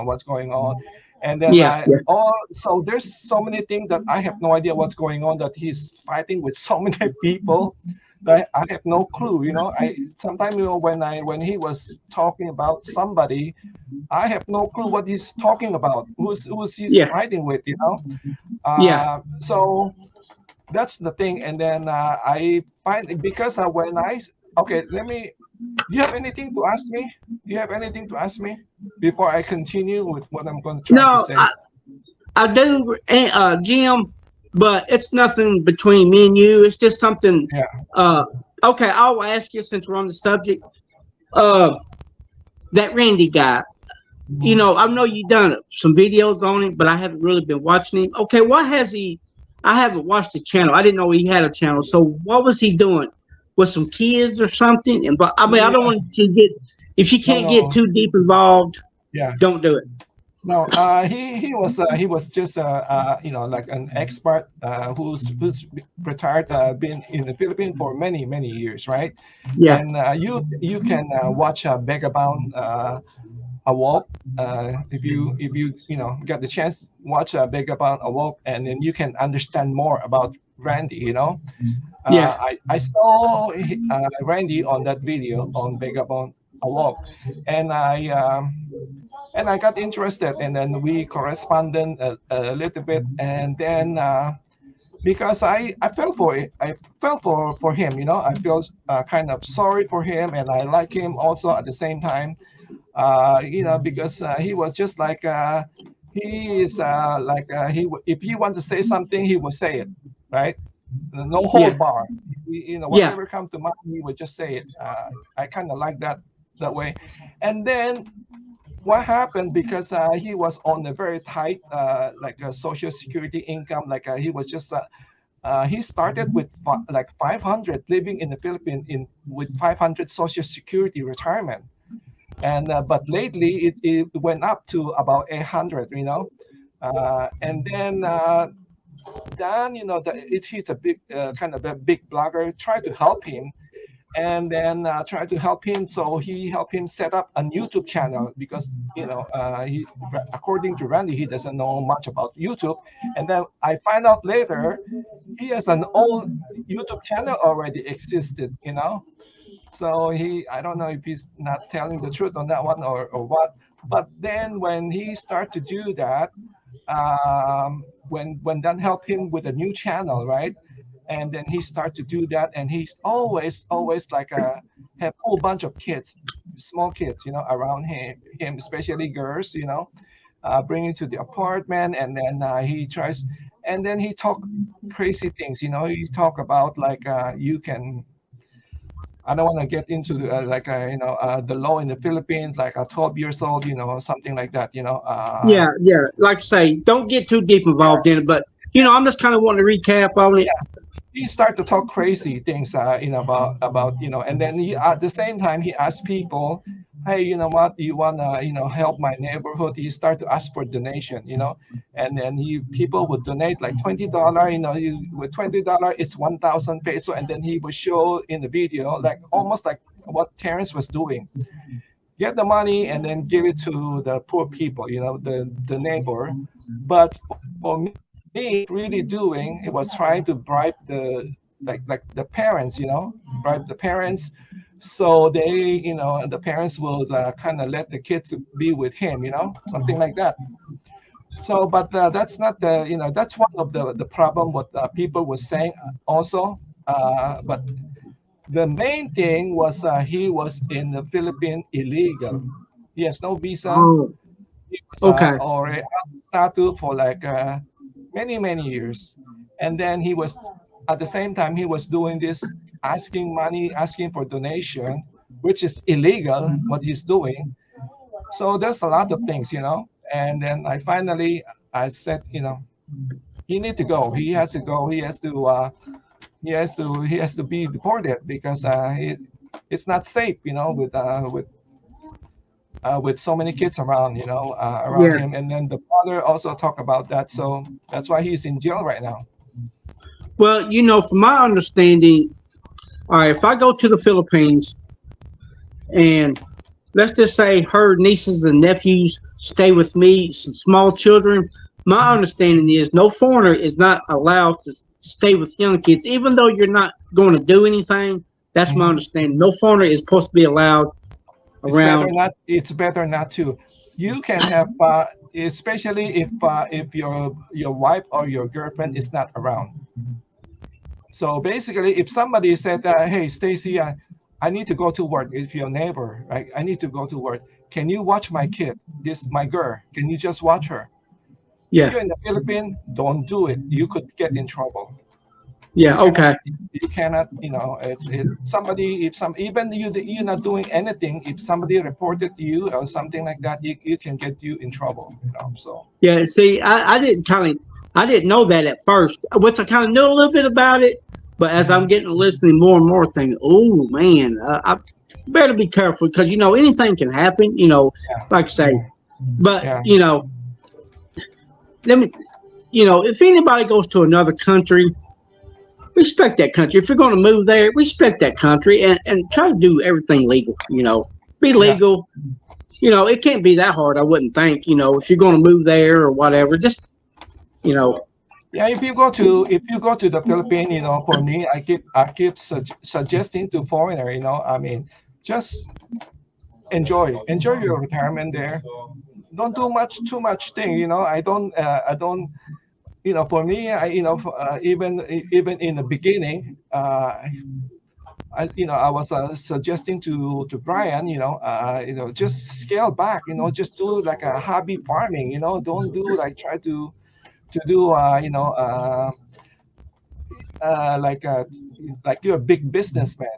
what's going on. And then yeah, yeah, so there's so many things that I have no idea what's going on, that he's fighting with so many people that I have no clue. I sometimes, when he was talking about somebody, I have no clue what he's talking about, who's he's yeah, fighting with. yeah. So that's the thing. And then I find, because when okay, let me. Do you have anything to ask me? Do you have anything to ask me before I continue with what I'm going to try to No, say? I do, Jim, but it's nothing between me and you. It's just something. Yeah. Uh, okay, I'll ask you since we're on the subject. Uh, that Randy guy. Mhm. I know you done some videos on him, but I haven't really been watching him. Okay, what has he? I haven't watched his channel. I didn't know he had a channel. So what was he doing with some kids or something? And but I mean, I don't Yeah. want to get if you No, can't get no. too deep involved, Yeah. don't do it. No, he was just like an expert who's retired, been in the Philippines for many many years, right? Yeah, And you can watch Vagabond Awoke, if you get the chance, watch Vagabond Awoke, and then you can understand more about Randy. yeah, I saw Randy on that video on Vagabond Awoke, and I got interested, and then we corresponded a little bit, and then because I felt for it, I felt for him, I feel kind of sorry for him, and I like him also at the same time, because he was just like he is like if he wants to say something, he will say it, right? No yeah, hold bar. yeah, Whatever come to mind, he would just say it. I kind of like that way. And then what happened, because he was on a very tight like social security income, like he was just he started with like 500, living in the Philippines in with 500 social security retirement, and but lately it went up to about 800, and then he's a big kind of a big blogger, try to help him, and then try to help him. So he helped him set up a YouTube channel, because according to Randy, he doesn't know much about YouTube. And then I find out later he has an old YouTube channel already existed. So I don't know if he's not telling the truth on that one, or what. But then when he started to do that, when that helped him with a new channel, right? and then he start to do that, and he's always like have a whole bunch of kids, small kids, around him, especially girls, bringing to the apartment, and then he tries, and then he talk crazy things, he talk about like you can. I don't want to get into like the law in the Philippines, like 12 years old, something like that, Yeah, yeah. Like I say, don't get too deep involved in it, but I'm just kind of wanting to recap on it. he start to talk crazy things, about, and then he, at the same time, he asks people, hey, you know what, you want to, help my neighborhood. He start to ask for donation, and then people would donate like $20, with $20 it's 1,000 peso, and then he would show in the video like almost like what Terrence was doing, get the money and then give it to the poor people, the neighbor. But for me, really doing, it was trying to bribe like the parents, bribe the parents, so the parents will kind of let the kids be with him, something like that. So, but that's not that's one of the problem what people were saying also. But the main thing was he was in the Philippines illegal. He has no visa. Oh, He was okay. already out of statute for like many years, and then he was at the same time he was doing this, asking money, asking for donation, which is illegal what he's doing. So there's a lot of things, And then I said, he need to go. He has to go. He has to be deported because it's not safe, with so many kids around, around Yeah. him. And then the father also talked about that. So that's why he's in jail right now. Well, from my understanding, all right, if I go to the Philippines and let's just say her nieces and nephews stay with me, some small children, my understanding is no foreigner is not allowed to stay with young kids, even though you're not going to do anything. That's my Mhm. understanding. No foreigner is supposed to be allowed It's better around. not. It's better not to. You can have, especially if your wife or your girlfriend is not around. So basically, if somebody said, "Hey, Stacy, I need to go to work," if your neighbor, right? I need to go to work. Can you watch my kid? This my girl. Can you just watch her? If Yeah, you're in the Philippines, don't do it. You could get in trouble. yeah, You cannot. okay. You cannot. It's somebody. If some even you're not doing anything. If somebody reported to you or something like that, you can get you in trouble. So Yeah, see, I didn't know that at first, which I kind of knew a little bit about it, but as I'm mhm. getting to listening more and more, thinking, oh man, I better be careful because anything can happen. Yeah, Like I say, but yeah, let me, if anybody goes to another country, respect that country. If you're going to move there, respect that country and try to do everything legal. Be yeah. legal. It can't be that hard. I wouldn't think. If you're going to move there or whatever, just you know, Yeah, if you go to the Philippines, for me, I keep suggesting to foreigner, I mean, just enjoy your retirement there. Don't do too much thing, I don't, for me, even in the beginning, I was suggesting to Brian, just scale back, just do like a hobby farming, don't do like try to do like you're a big businessman,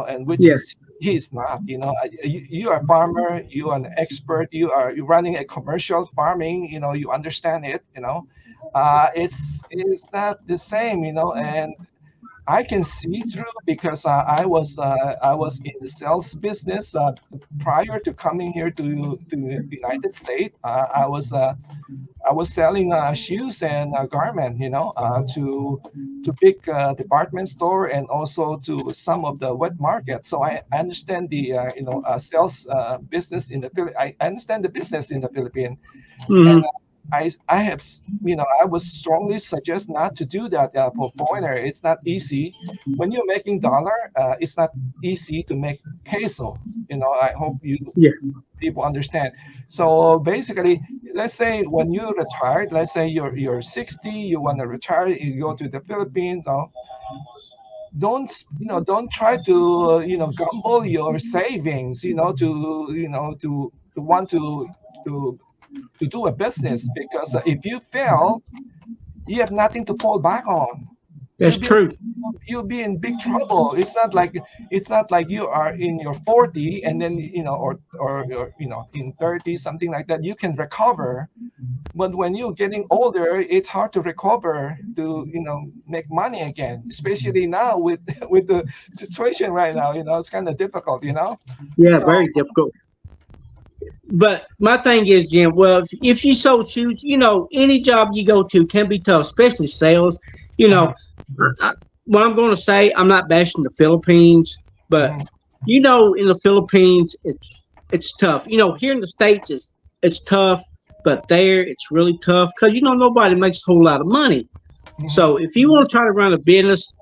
and which yeah, is he's not. You are a farmer, you are an expert, you're running a commercial farming. You understand it. It's not the same. And I can see through because I was in the sales business prior to coming here to the United States. I was selling shoes and garment, to big department store and also to some of the wet market. So I understand the sales business in the I understand the business in the Philippines, hmm and I would strongly suggest not to do that for foreigner. It's not easy when you're making dollar. It's not easy to make peso. I hope you yeah, people understand. So basically, let's say when you retired, let's say you're 60, you want to retire, you go to the Philippines. Don't don't try to gamble your savings, to want to to do a business, because if you fail, you have nothing to fall back on. That's You'll be true. you'll be in big trouble. It's not like you are in your 40, and then or in 30, something like that, you can recover. But when you're getting older, it's hard to recover to make money again, especially now with with the situation right now. It's kind of difficult. Yeah, So very difficult. But my thing is, Jim, well, if you so choose, any job you go to can be tough, especially sales. You uh know, I, what I'm going to say, I'm not bashing the Philippines, but mhm, in the Philippines, it's tough. Here in the States, it's tough, but there it's really tough because nobody makes a whole lot of money. mhm, So if you want to try to run a business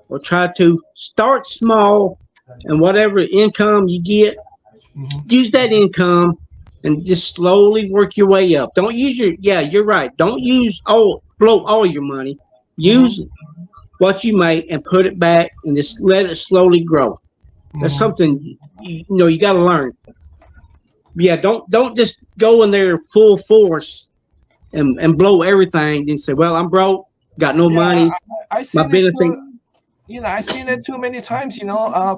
or try to start small, and whatever income you get, mhm, use that income and just slowly work your way up. Don't use yeah, you're right. Don't blow all your money. mhm, Use what you make and put it back and just let it slowly grow. That's mhm. something you got to learn. Yeah, don't just go in there full force and blow everything and say, "Well, I'm broke, got no Yeah, money, I my seen it business ain't." too. I've seen it too many times.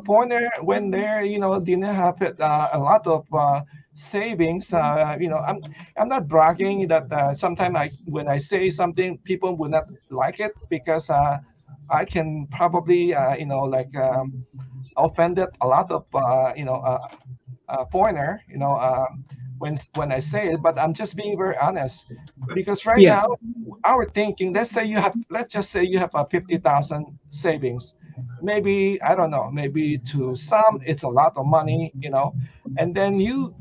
Foreigner, when they're didn't have a lot of savings. I'm not bragging that sometimes when I say something, people will not like it, because I can probably offended a lot of foreigner, when I say it. But I'm just being very honest, because right Yeah, now our thinking. Let's just say you have a 50,000 savings. Maybe, I don't know. Maybe to some it's a lot of money, and then you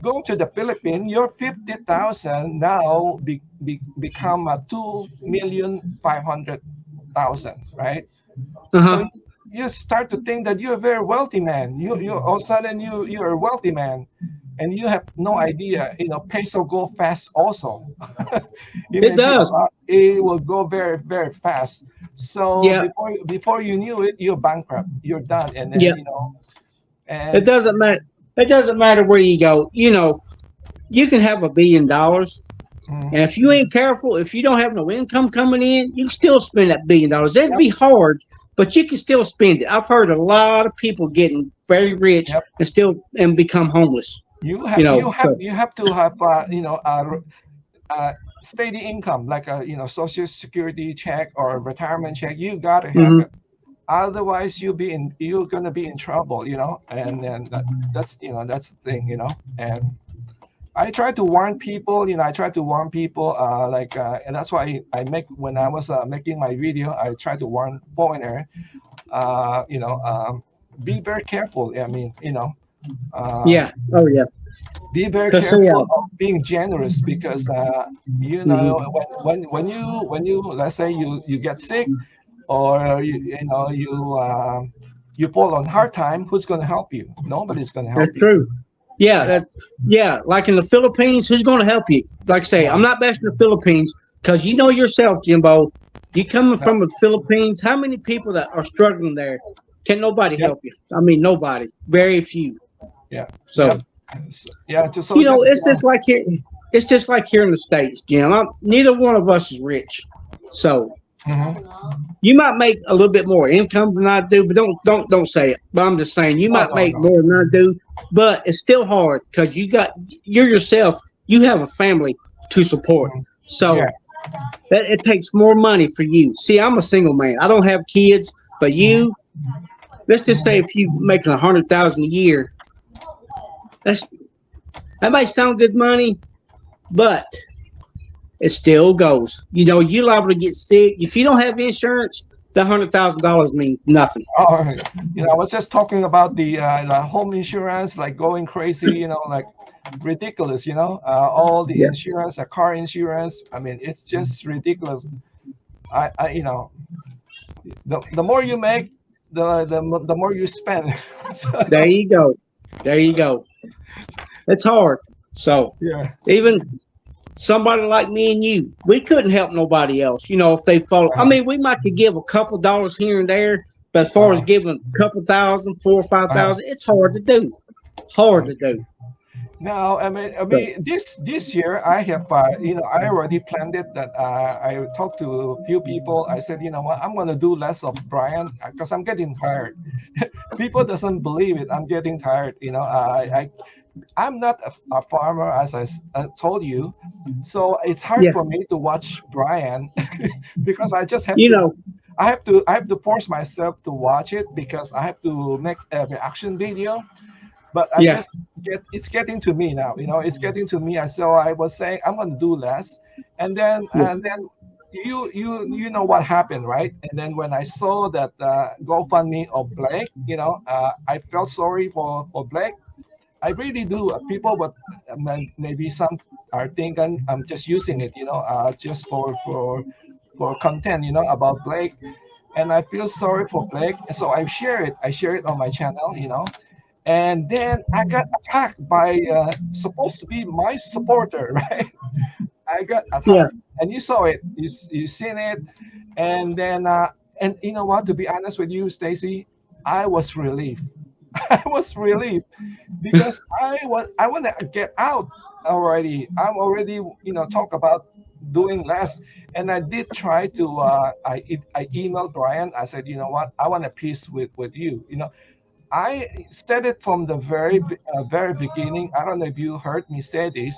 go to the Philippines. Your 50,000 now become a 2,500,000, right? uh So huh. you start to think that you're a very wealthy man. You all of a sudden you're a wealthy man, and you have no idea. Peso go fast also. It It may be a does. lot. It will go very very fast. So Yeah, before you knew it, you're bankrupt. You're done, and then yeah. It and doesn't matter. It doesn't matter where you go. You can have $1 billion. mm, And if you ain't careful, if you don't have no income coming in, you can still spend that $1 billion. It'd yep, be hard, but you can still spend it. I've heard a lot of people getting very rich yep. and become homeless. You have you have So you have to have a steady income, like a social security check or a retirement check. You gotta have hmm it. Otherwise you're gonna be in trouble, and then that's the thing. And I try to warn people. I try to warn people, and that's why I make when I was making my video, I try to warn foreigner, be very careful. I mean, yeah, um, oh yeah, be very cause careful of being generous, because mhm. when you let's say you get sick, or you fall on hard time. Who's going to help you? Nobody's going to help That's you. true. Yeah, Yeah, yeah. Like in the Philippines, who's going to help you? Like I say, yeah, I'm not bashing the Philippines because you know yourself, Jimbo. You coming yeah, from the Philippines? How many people that are struggling there? Can nobody yep, help you? I mean, nobody. Very few. yeah, So yep. Yeah, so just it's just like here. It's just like here in the states, Jim. Neither one of us is rich, so mhm. you might make a little bit more income than I do, but don't say it. But I'm just saying you No, might no, make no. more than I do, but it's still hard because you're yourself. You have a family to support, Mhm. Yeah, so that it takes more money for you. See, I'm a single man. I don't have kids, but mhm, you. Let's just say mhm. if you making 100,000 a year, that's that might sound good money, but it still goes. You're liable to get sick if you don't have insurance. That $100,000 means nothing. Oh, I was just talking about the home insurance, like going crazy, like ridiculous, all the Yeah, insurance, the car insurance. I mean, it's just ridiculous. The more you make, the more you spend. there So, you go. There you go. It's hard. So yeah. even somebody like me and you, we couldn't help nobody else. If they follow, I Uh-huh. mean, we might could give a couple dollars here and there, but as far as Uh-huh. giving a couple thousand, 4 or 5 thousand, Uh-huh. it's hard to do. Hard Uh-huh. to do. Now, I So, mean, this year I have, I already planned it. That I talked to a few people. I said, you know what, I'm gonna do less of Brian because I'm getting tired. People doesn't believe it. I'm getting tired. I'm not a farmer, as I told you, so it's hard yeah, for me to watch Brian because I just have you to. know, I have to force myself to watch it because I have to make a reaction video, but I yeah, just it's getting to me now. It's getting to me. So I was saying I'm going to do less, yeah, and then you know what happened, right? And then when I saw that GoFundMe of Blake, I felt sorry for Blake. I really do. People, but maybe some are thinking I'm just using it, just for content, about Blake, and I feel sorry for Blake, and so I share it. I share it on my channel, and then I got attacked by supposed to be my supporter, right? I got yeah, attacked, and you saw it. You seen it, and then and you know what? To be honest with you, Stacy, I was relieved. I was relieved because I want to get out already. I'm already talk about doing less, and I did try to. I emailed Brian. I said, you know what? I want a peace with you. I said it from the very beginning. I don't know if you heard me say this.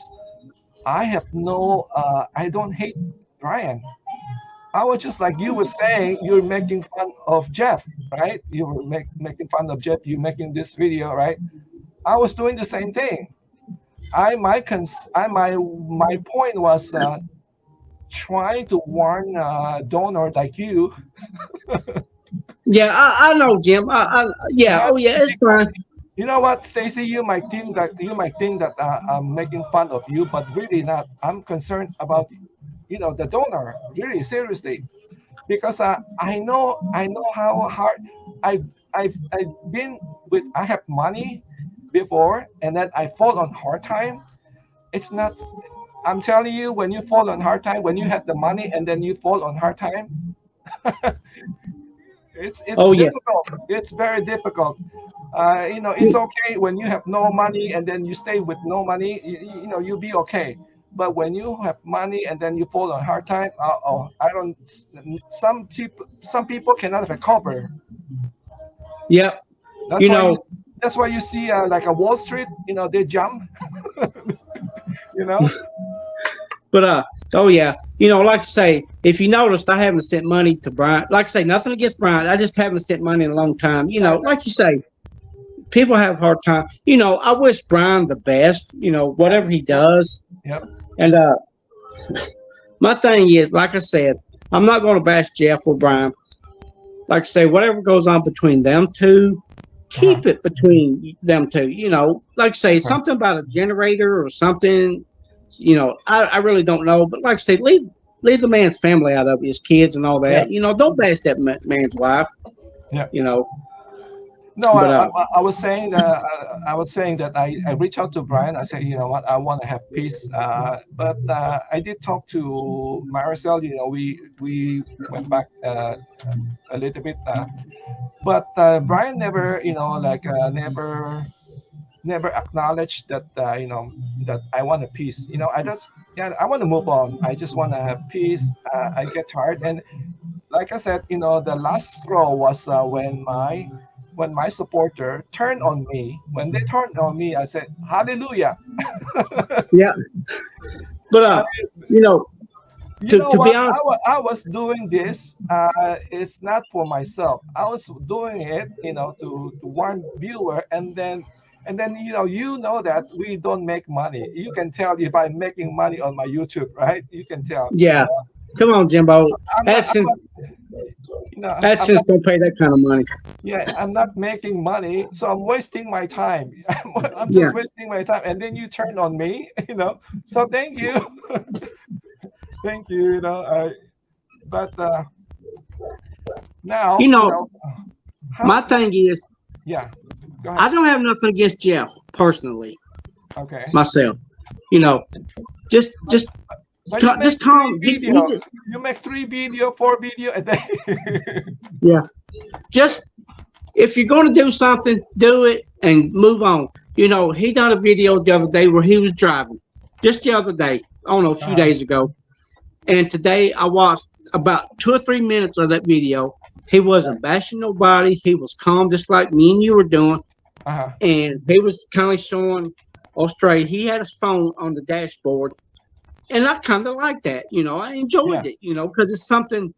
I have no. I don't hate Brian. I was just like you were saying. You're making fun of Jeff, right? You were making fun of Jeff. You making this video, right? I was doing the same thing. My point was trying to warn donor like you. yeah. I know, Jim. Yeah. Not Oh, yeah. It's because fine. you know what, Stacy, you might think that I'm making fun of you, but really not. I'm concerned about the donor. Really, seriously, because I know how hard I've been with. I have money before, and then I fall on hard time. It's not. I'm telling you, when you fall on hard time, when you have the money and then you fall on hard time, it's Oh, yeah. difficult. It's very difficult. It's You- okay when you have no money and then you stay with no money. You'll be okay. But when you have money and then you fall on hard time, I don't. Some people cannot recover. Yeah. That's You why you. know, That's why you see like a Wall Street. They jump. You know. but oh yeah, like I say, if you noticed, I haven't sent money to Brian. Like I say, nothing against Brian. I just haven't sent money in a long time. I Like you say, people have a hard time. I wish Brian the best. Yep. Whatever he Yep. does. Yep. And my thing is, like I said, I'm not going to bash Jeff or Brian. Like I say, whatever goes on between them two, Uh-huh. keep it between them two. Like I say, Okay. something about a generator or something. I really don't know. But like I say, leave the man's family out of it, his kids and all Yeah. that. Don't bash that man's wife. Yeah. You know, No, but I was saying that I reached out to Brian. I said, you know what, I want to have peace. But I did talk to Maricel. We went back a little bit, but Brian never, like never acknowledged that that I want a peace. I just yeah, I want to move on. I just want to have peace. I get tired, and like I said, the last straw was when my supporter turned on me. When they turned on me, I said, "Hallelujah!" yeah, but I you know, You to know to be what? honest, I was doing this. It's not for myself. I was doing it, to warn viewer, and then that we don't make money. You can tell if I'm making money on my YouTube, right? You can tell. yeah. Come on, Jimbo. I'm not. I'm AdSense, not. I'm AdSense not. don't pay that kind of money. Yeah, I'm not making money, so I'm wasting my time. I'm Yeah, just wasting my time, and then you turn on me. So thank you, thank you. But now, you know, how? my thing is, Yeah, go I ahead. don't have nothing against Jeff personally, Okay. myself. You know, just But, just but you make just three calm. He video. just, You make 3 video, 4 video a day. yeah. Just if you're going to do something, do it and move on. You know, he done a video the other day where he was driving, just the other day. I don't know, a few Uh-huh. days ago. And today I watched about 2 or 3 minutes of that video. He Right. wasn't bashing nobody. He was calm, just like me and you were doing. Uh-huh. And he was kind of showing Australia. He had his phone on the dashboard, and I kind of like that. You know, I enjoyed Yeah. it. You know, because it's something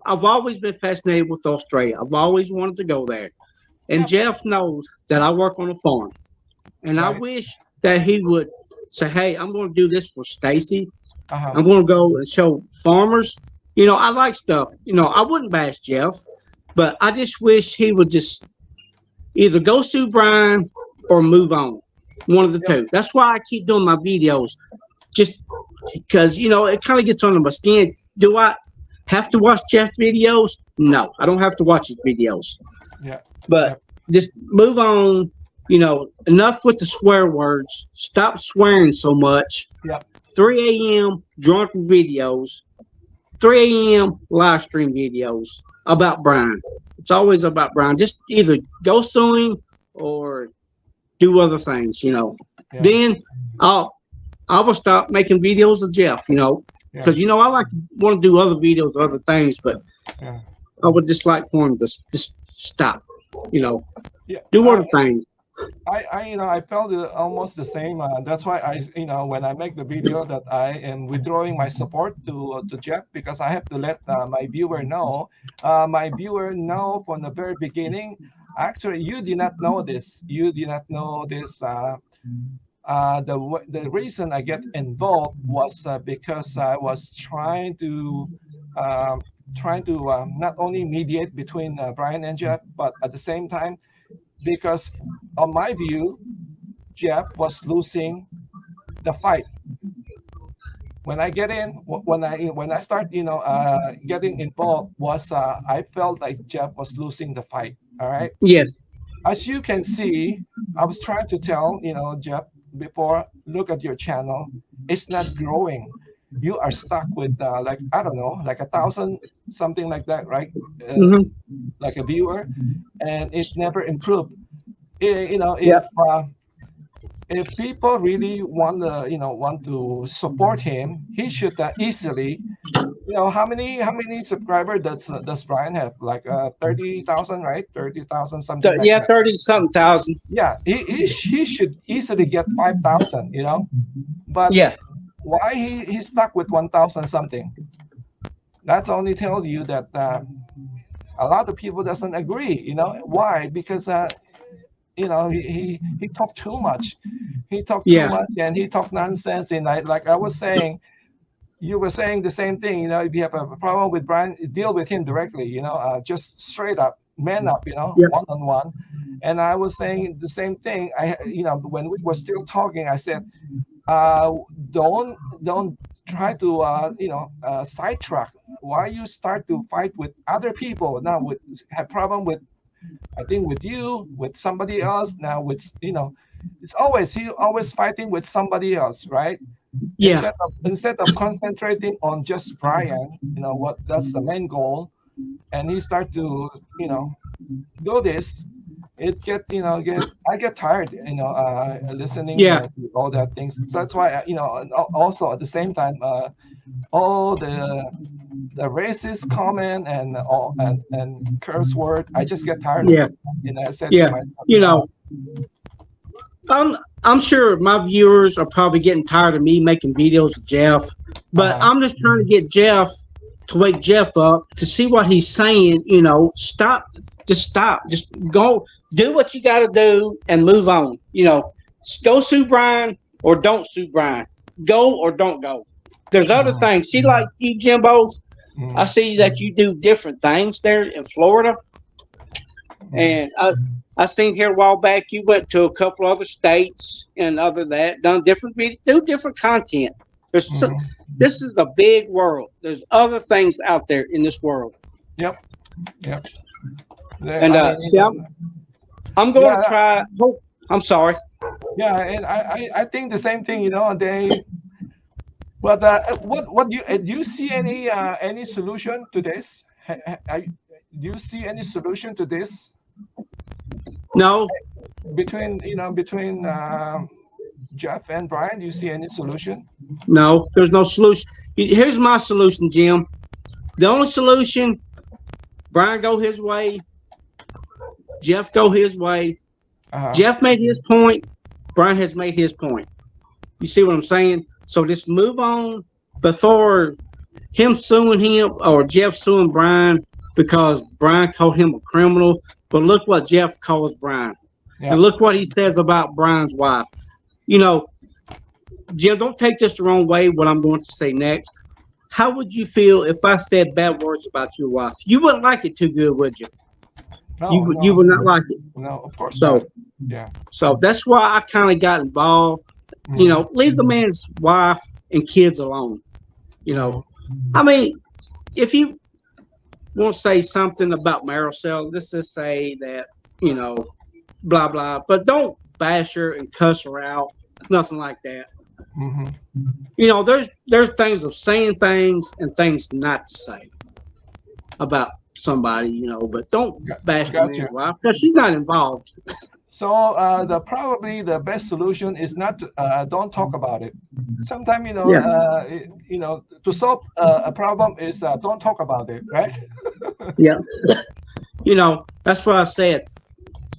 I've always been fascinated with Australia. I've always wanted to go there. And Yep. Jeff knows that I work on a farm, and I Right. wish that he would say, "Hey, I'm going to do this for Stacy. Uh-huh. I'm going to go and show farmers." You know, I like stuff. You know, I wouldn't bash Jeff, but I just wish he would just either go sue Brian or move on. One of the Yep. two. That's why I keep doing my videos, just because you know it kind of gets under my skin. Do I have to watch Jeff's videos? No, I don't have to watch his videos. Yeah. But Yep. just move on. You know, enough with the swear words. Stop swearing so much. Yep. 3 a.m. drunken videos. 3 a.m. live stream videos about Brian. It's always about Brian. Just either go sue him or do other things. You know. Yeah. Then I'll I will stop making videos of Jeff. You know, Yeah. because you know I like to want to do other videos of other things, but Yeah. I would just like for him to just stop. You know, Yeah. do other things. I felt it almost the same. That's why when I make the video that I am withdrawing my support to Jeff because I have to let my viewer know. My viewer know from the very beginning. Actually, you did not know this. You did not know this. The reason I get involved was because I was um, trying to not only mediate between Brian and Jeff, but at the same time because on my view, Jeff was losing the fight. When I get in, when I start, getting involved, was I felt like Jeff was losing the fight. All right. Yes. As you can see, I was trying to tell Jeff before. Look at your channel; it's not growing. You are stuck with like I don't know, like 1,000 something like that, right? Uh, Hmm. like a viewer, and it never improved. Eh, You know, Yep. if people really want to support him, he should easily. How many subscribers does Brian have? Like 30,000, right? 30,000, So, something like yeah, that. 30 something thousand. Yeah, he should easily get 5,000. But Yeah. why he's stuck with 1,000 something? That only tells you that a lot of people doesn't agree. Why? Because he talked too much. He talked too Yeah. much and he talked nonsense. And like I was saying, you were saying the same thing. If you have a problem with Brian, deal with him directly. Just straight up, man up. Yep. One on one. And I was saying the same thing. When we were still talking, I said, uh, don't try to sidetrack. Why you start to fight with other people now? With have problem with I think with you, with somebody else. Now it's always fighting with somebody else, right? Yeah. Instead of concentrating on just Brian, what that's the main goal, and he start to do this. It get I get tired, listening Yeah. to all that things. So that's why and also at the same time, all the racist comment and all and curse word. I just get tired of Yeah. it. And I said to Yeah. myself, You know, I'm sure my viewers are probably getting tired of me making videos of Jeff, but uh-huh, I'm just trying to get Jeff to wake Jeff up to see what he's saying. You know, stop, just go do what you got to do and move on. You know, go sue Brian or don't sue Brian. Go or don't go. There's other mhm, things. See, like you, Jimbo, I mhm, see that you do different things there in Florida. mhm, And I seen here a while back you went to a couple other states and other that done different do different content. mhm. This is a big world. There's other things out there in this world. Yep, yep. And I mean, see, I'm going to yeah, try. Oh, I'm sorry. yeah, and I think the same thing. You know, they. But do you see any solution to this? Do you see any solution to this No, between between Jeff and Brian? Do you see any solution? no, there's no solution. Here's my solution, Jim. The only solution: Brian go his way, Jeff go his way. Uh-huh. Jeff made his point. Brian has made his point. You see what I'm saying? So just move on before him suing him or Jeff suing Brian because Brian called him a criminal. But look what Jeff calls Brian. Yeah. And look what he says about Brian's wife. You know, Jim, don't take this the wrong way, what I'm going to say next. How would you feel if I said bad words about your wife? You wouldn't like it too good, would you? No, You no, would not like it. no. Of course So not. Yeah. so that's why I kind of got involved. You Hmm. know, leave the man's wife and kids alone. You Hmm. know, I mean, if you want to say something about Maricel, let's just say that, you know, blah, blah, but don't bash her and cuss her out. Nothing like that. Hmm. You know, there's things of saying things and things not to say about somebody, you know, but don't bash the Got you. man's wife because she's not involved. So the probably the best solution is not to, don't talk about it. Sometimes Yeah, to solve a problem is don't talk about it, right? yeah. You know, that's what I said.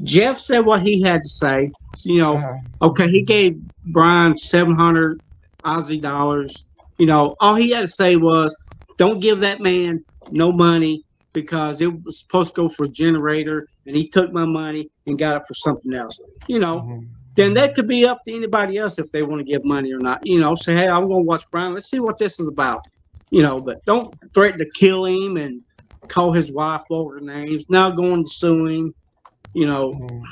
Jeff said what he had to say. You know, Uh-huh. okay, he gave Brian 700 Aussie dollars. You know, all he had to say was, "Don't give that man no money because it was supposed to go for a generator, and he took my money and got it for something else." You know, Hmm. then that could be up to anybody else if they want to give money or not. You know, say, "Hey, I'm going to watch Brian. Let's see what this is about." You know, but don't threaten to kill him and call his wife over names. Now going to sue him. You know, Hmm.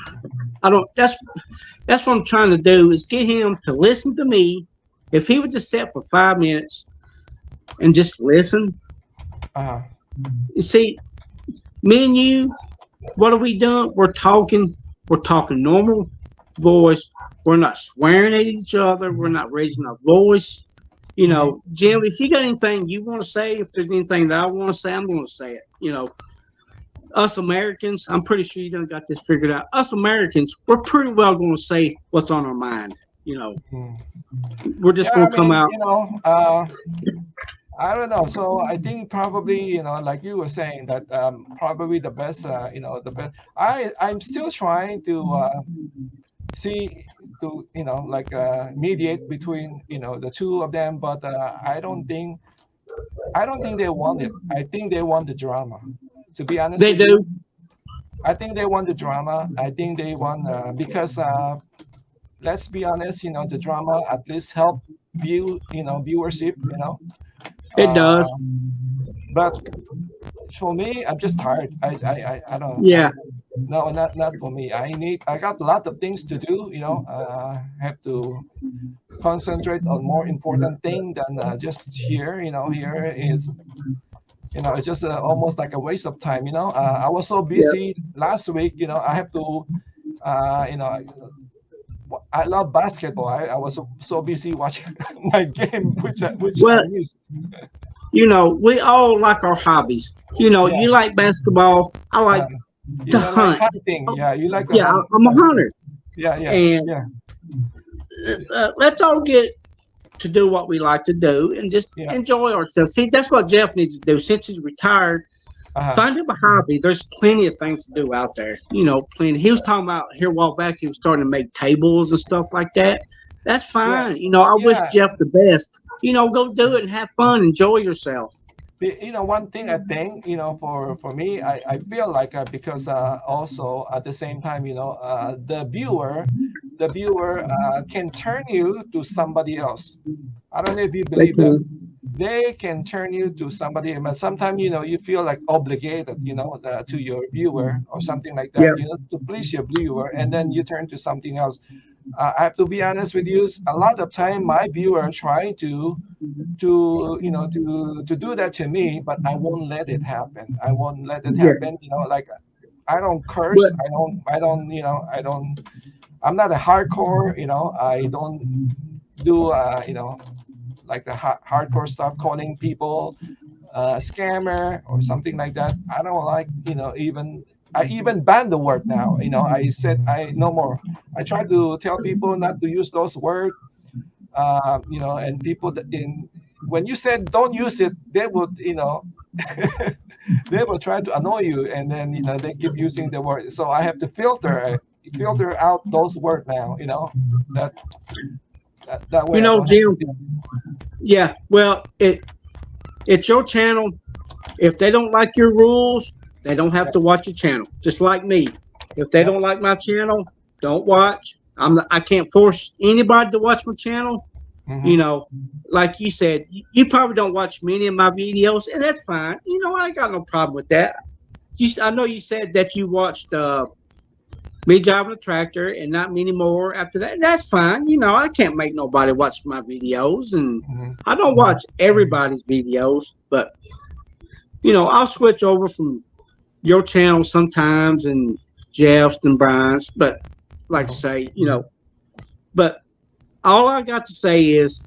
I don't. That's what I'm trying to do is get him to listen to me. If he would just sit for 5 minutes and just listen, Uh-huh. you see, me and you, what are we doing? We're talking. We're talking normal voice. We're not swearing at each other. We're Hmm. not raising our voice. You Hmm. know, Jim, if you got anything you want to say, if there's anything that I want to say, I'm going to say it. You know, us Americans, I'm pretty sure you done got this figured out. Us Americans, we're pretty well going to say what's on our mind. You know, Hmm. we're just Yeah, going I to come mean, out. I don't know. So I think probably, like you were saying, that probably the best, the best. I'm still trying to see to, like mediate between, the two of them, but I don't think they want it. I think they want the drama. To be honest They with you, do. I think they want the drama. I think they want because let's be honest, the drama at least help viewership, It does. Uh, but for me, I'm just tired. I don't. Yeah. No, not for me. I got a lot of things to do. Have to concentrate on more important thing than just here. Here is it's just almost like a waste of time. I was so Yeah. busy last week. I have to. Uh, you know, I love basketball. I was so busy watching my game, which I Well, missed. you know, we all like our hobbies. You know, Yeah. you like basketball. I like Uh, to like hunt. hunting. Oh, Yeah, you like to yeah, hunt. I'm a hunter. Yeah, yeah, And yeah, let's all get to do what we like to do and just yeah. enjoy ourselves. See, that's what Jeff needs to do. Since he's retired, Uh-huh. find him a hobby. There's plenty of things to do out there. You know, plenty. He was talking about here a while back. He was starting to make tables and stuff like that. That's Yeah, fine. You know, I wish yeah. Jeff the best. You know, go do it and have fun. Enjoy yourself. One thing I think, for me, I feel like because also at the same time, the viewer can turn you to somebody else. I don't know if you They believe that. can. They can turn you to somebody, but sometimes you feel like obligated, to your viewer or something like that, Yeah. to please your viewer, and then you turn to something else. I have to be honest with you. A lot of time, my viewer try to do that to me, but I won't let it happen. I won't let it Yeah. happen. Like I don't But curse. I don't. I'm not a hardcore, I don't do like the hardcore stuff, calling people scammer or something like that. I don't like, even I even banned the word now. I said I no more. I try to tell people not to use those words. And people that in when you said don't use it, they would, they will try to annoy you, and then they keep using the word. So I have to filter out those words now. That that You way I know, don't have Jim. to. Yeah. Well, it's your channel. If they don't like your rules, they don't have Yeah. to watch your channel. Just like me. If they Yep. don't like my channel, don't watch. I can't force anybody to watch my channel. You Hmm. know, like you said, you probably don't watch many of my videos, and that's fine. I got no problem with that. I know you said that you watched me driving a tractor and not many more after that. And that's fine. I can't make nobody watch my videos, and Hmm. I don't watch everybody's videos, but I'll switch over from your channel sometimes and Jeff's and Brian's. But like I Hmm. say, but all I got to say is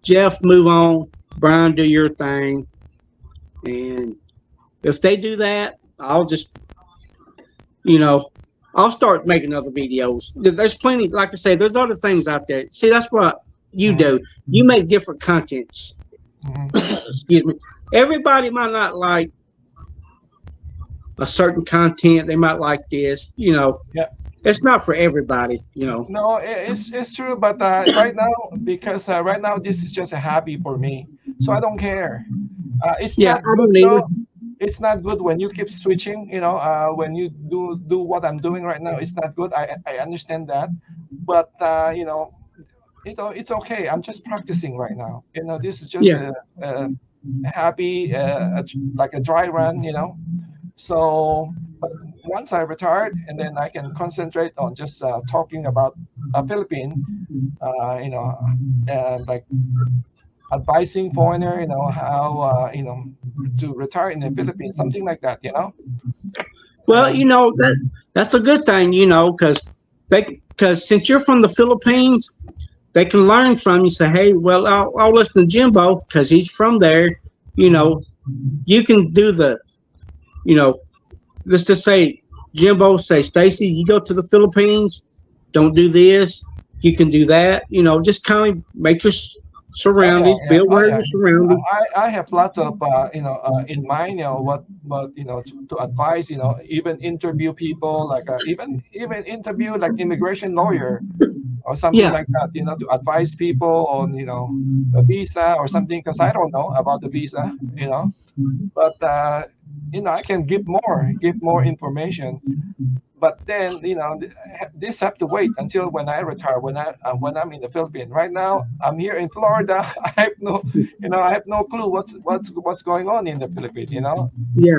Jeff, move on. Brian, do your thing. And if they do that, you know, I'll start making other videos. There's plenty, like I say, there's other things out there. See, that's what you Hmm. do. You make different contents. Hmm. Excuse me. Everybody might not like a certain content. They might like this. Yeah. It's not for everybody. No, it's true, but right now, because right now this is just a hobby for me, so I don't care. It's Yeah, not I good don't either. though. It's not good when you keep switching. When you do what I'm doing right now, it's not good. I understand that, but it's okay. I'm just practicing right now. This is just Yeah. a happy, like a dry run. So, but once I retired, and then I can concentrate on just talking about Philippines, and like advising foreigner, how to retire in the Philippines, something like that. Well, And that's a good thing, because since you're from the Philippines, they can learn from you. Say, hey, well, I'll listen to Jimbo because he's from there. You mhm. know, you can do you know, let's just say Jimbo say, Stacy, you go to the Philippines, don't do this. You can do that. Just kind of make your Oh yeah, surroundings, be yeah, oh aware of yeah. your surroundings. I have lots of in mind, what to advise, even interview people, like even interview like immigration lawyer or something Yeah. like that, to advise people on the visa or something, because I don't know about the visa, but I can give more information. But then this have to wait until when I retire, when I'm in the Philippines. Right now I'm here in Florida. I have no clue what's going on in the Philippines. Yeah.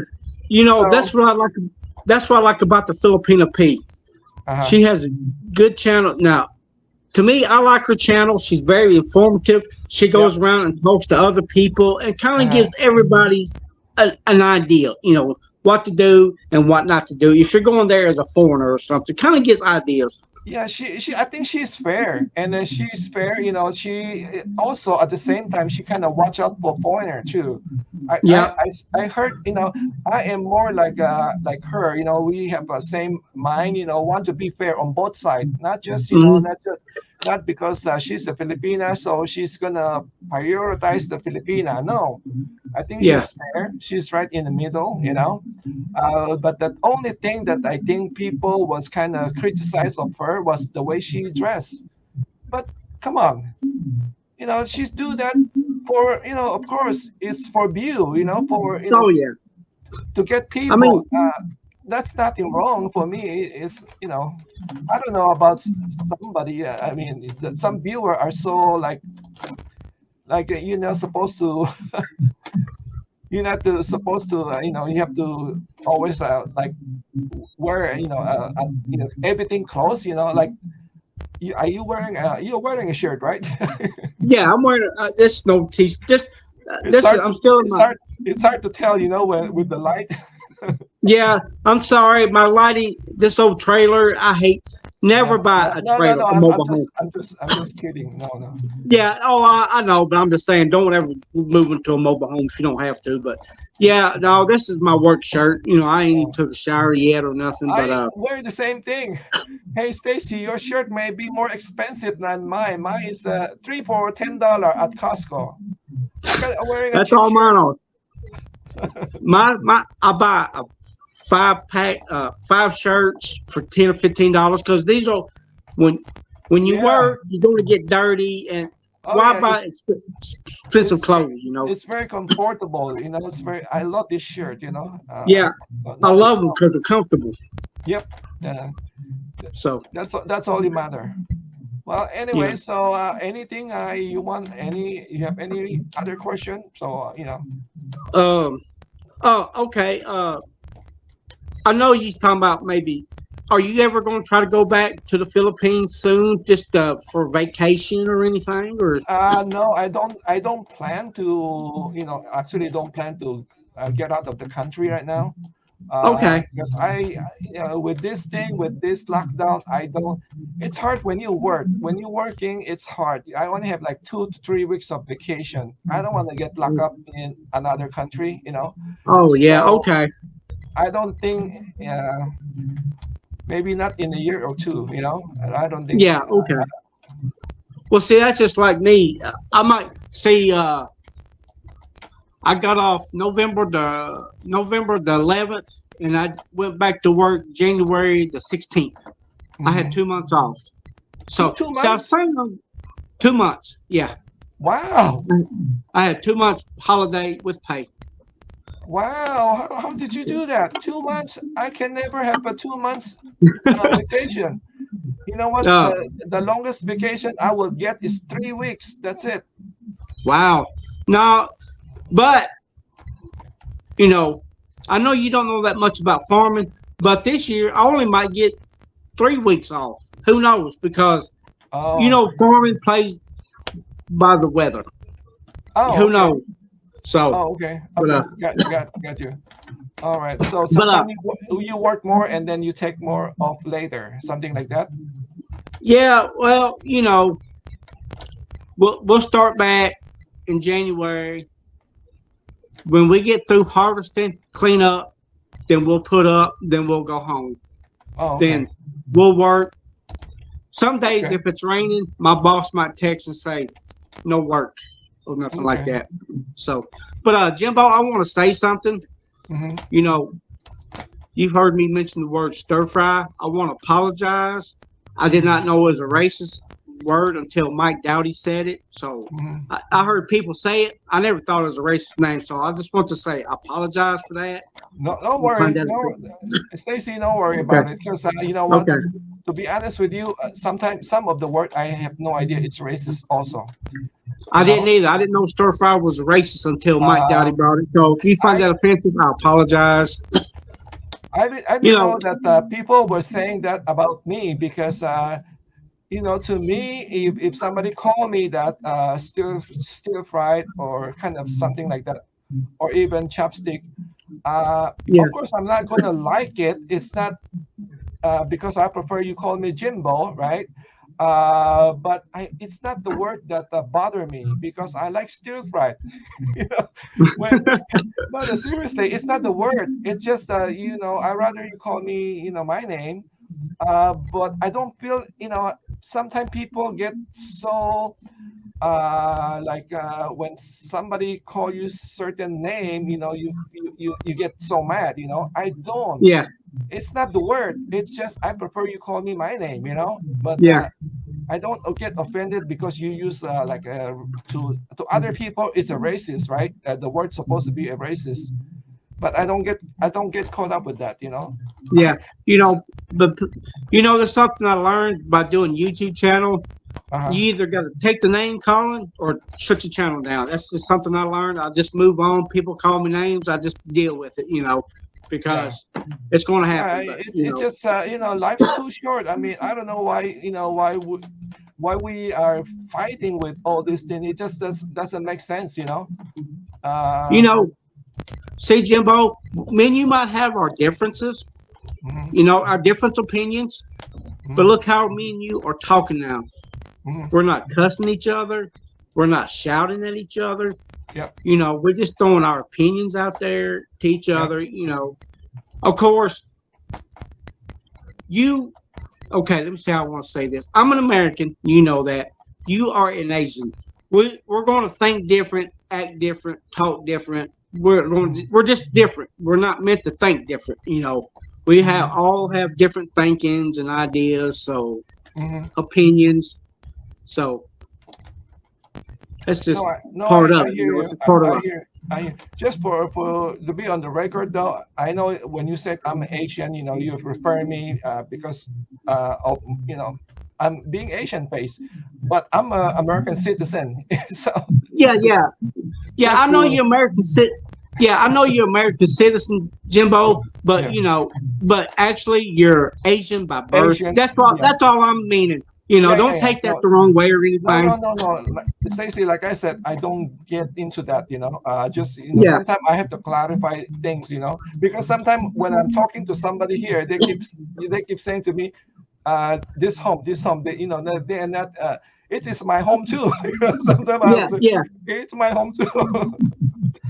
So That's what I like about the Filipino P. uh-huh, She has a good channel. Now, to me, I like her channel. She's very informative. She yep, goes around and talks to other people and kind of uh-huh. gives everybody an idea, what to do and what not to do. If you're going there as a foreigner or something, kind of gives ideas. Yeah, she I think she's fair, and then she's fair. She also at the same time she kind of watch out for foreigner too. Yeah. I heard, I am more like her. We have the same mind. Want to be fair on both sides, not just Hmm. not because she's a Filipina, so she's gonna prioritize the Filipina. No, I think Yeah. she's fair. She's right in the middle. But the only thing that I think people was kind of criticized of her was the way she dressed. But come on, she's do that for, of course, it's for view, for Oh, yeah. to get I people. mean, That's nothing wrong for me. It's I don't know about somebody. I mean, some viewer are so like supposed to you're not supposed to you have to always like wear everything close, like are you wearing you're wearing a shirt, right? yeah, I'm wearing this no t just it's this is hard I'm still in it's my hard it's hard to tell, with the light. yeah, I'm sorry, my lighting, this old trailer, I hate. No, Never buy no, a no, no, trailer, no. a I'm, I'm mobile home. just, I'm just, I'm just kidding. No, no. Yeah, oh, I know, but I'm just saying, don't ever move into a mobile home if you don't have to. But yeah, no, this is my work shirt. I ain't even Oh. took a shower yet or nothing. But I wear the same thing. Hey, Stacy, your shirt may be more expensive than mine. Mine is three for $10 at Costco. I'm wearing a that's cheap all mine shirt. are. My I buy a 5 pack, 5 shirts for $10 or $15 because these are when when you Yeah. work, you're gonna get dirty, and Oh why yeah. buy expensive It's clothes? it's very comfortable. It's very. I love this shirt. Yeah, I Not love them because they're comfortable. Yep. Uh, So that's all it matter. Well, yeah. anyway, so anything you want? You have any other question? So Um. Oh, okay. I know you talking about maybe. Are you ever going to try to go back to the Philippines soon, just for vacation or anything? Or No, I don't plan to. Actually, don't plan to get out of the country right now. okay, Because with this thing, with this lockdown, I don't. It's hard when you work. When you're working, it's hard. I only have like 2 to 3 weeks of vacation. I don't want to get locked up in another country. oh yeah, So okay, I don't think. Maybe not in a year or two. I don't think. yeah, okay. Well, see, that's just like me. I might see. I got off November the 11th, and I went back to work January the 16th. I had Mhm. 2 months off. two So, two see, I was months. planning on 2 months. Yeah, Wow, I had 2 months holiday with pay. wow. How did you do that? 2 months. I can never have a 2 months vacation. You know what? Uh, The longest vacation I will get is 3 weeks. That's it. wow. No, but you know, I know you don't know that much about farming, but this year I only might get 3 weeks off. Who knows? Because Oh, farming plays by the weather. oh, Who okay. knows? So, Oh, okay, but okay. Got you. All right. So but sometimes you work more and then you take more off later, something like that. yeah, well, we'll start back in January when we get through harvesting, clean up, then we'll put up, then we'll go home. Oh, okay, Then we'll work. Some days, okay, if it's raining, my boss might text and say, no work or nothing like okay. that. So, but Jimbo, I want to say something. Mm-hmm. You know, you've heard me mention the word stir fry. I want to apologize. I did not know it was a racist word until Mike Dowdy said it. So Mm-hmm. I heard people say it. I never thought it was a racist name. So I just want to say I apologize for that. No, don't You find worry. that No, Stacy, don't worry okay? about it. Because you know what? Okay. To be honest with you, sometimes some of the word I have no idea it's racist. Also, I you didn't know. either. I didn't know stir fry was racist until Mike Dowdy Um, brought it. So if you find I that offensive, I apologize. I You didn't know, know that people were saying that about me because to me, if somebody called me that stir fried or kind of something like that, or even chopstick, yeah, of course I'm not gonna like it. It's not because I prefer you call me Jimbo, right? But it's not the word that bother me because I like stir fried. you know, when no, no, seriously, it's not the word. It's just I rather you call me my name. But I don't feel sometimes people get so like when somebody call you certain name, you get so mad. I don't. yeah, It's not the word. It's just I prefer you call me my name. But yeah, I don't get offended because you use like to other people it's a racist, right? The word's supposed to be a racist, but I don't get caught up with that. yeah. You know, but there's something I learned by doing YouTube channel. Uh-huh. You either got to take the name calling or shut your channel down. That's just something I learned. I just move on. People call me names. I just deal with it. Yeah. Because it's going to Yeah, happen. But it's just life's too short. I mean, I don't know why why we are fighting with all this thing. It just doesn't make sense. you Um, know, see, Jimbo, me and you might have our differences. mhm, Our different opinions. But Mm-hmm. look how me and you are talking now. Mm-hmm. We're not cussing each other. We're not shouting at each other. Yep. We're just throwing our opinions out there to each Yep. other. Of course, you, okay, let me see how I want to say this. I'm an American. You know that. You are an Asian. We're going to think different, act different, talk different. Mm-hmm. We're just different. We're not meant to think different. We have Mm-hmm. all have different thinkings and ideas, so Mm-hmm. opinions. So that's No, just I part of it. hear It's you. a part of I life. hear. I hear. Just for to be on the record, though, I know when you said I'm Asian, you're referring me because of I'm being Asian based, but I'm a American citizen. So Yeah, yeah, yeah. just I know to you're American Yeah, I know you're American citizen, Jimbo. But yeah, but actually you're Asian by birth. Asian. That's what. Yeah, That's all I'm meaning. yeah, yeah, Don't yeah. take that No, the wrong way or no, no, anything. no, no. Stacy, like I said, I don't get into that. Just Yeah, sometimes I have to clarify things. Because sometimes when I'm talking to somebody here, they keep saying to me, this home, they are not. It is my home too. Sometimes I yeah, was like, yeah, it's my home too.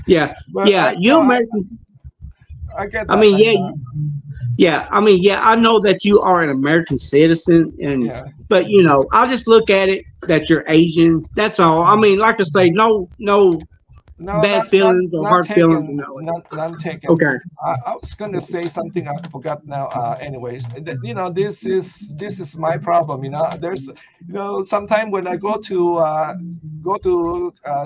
yeah, But yeah. You American. I get I that. mean, yeah, yeah. I mean, yeah. I know that you are an American citizen, Yeah. but I'll just look at it that you're Asian. That's all. I Mhm. mean, like I say, no No, bad feelings or not hard feelings. taken, none taken. Okay. I was gonna say something I forgot now. Anyways, this is my problem. There's sometime when I go to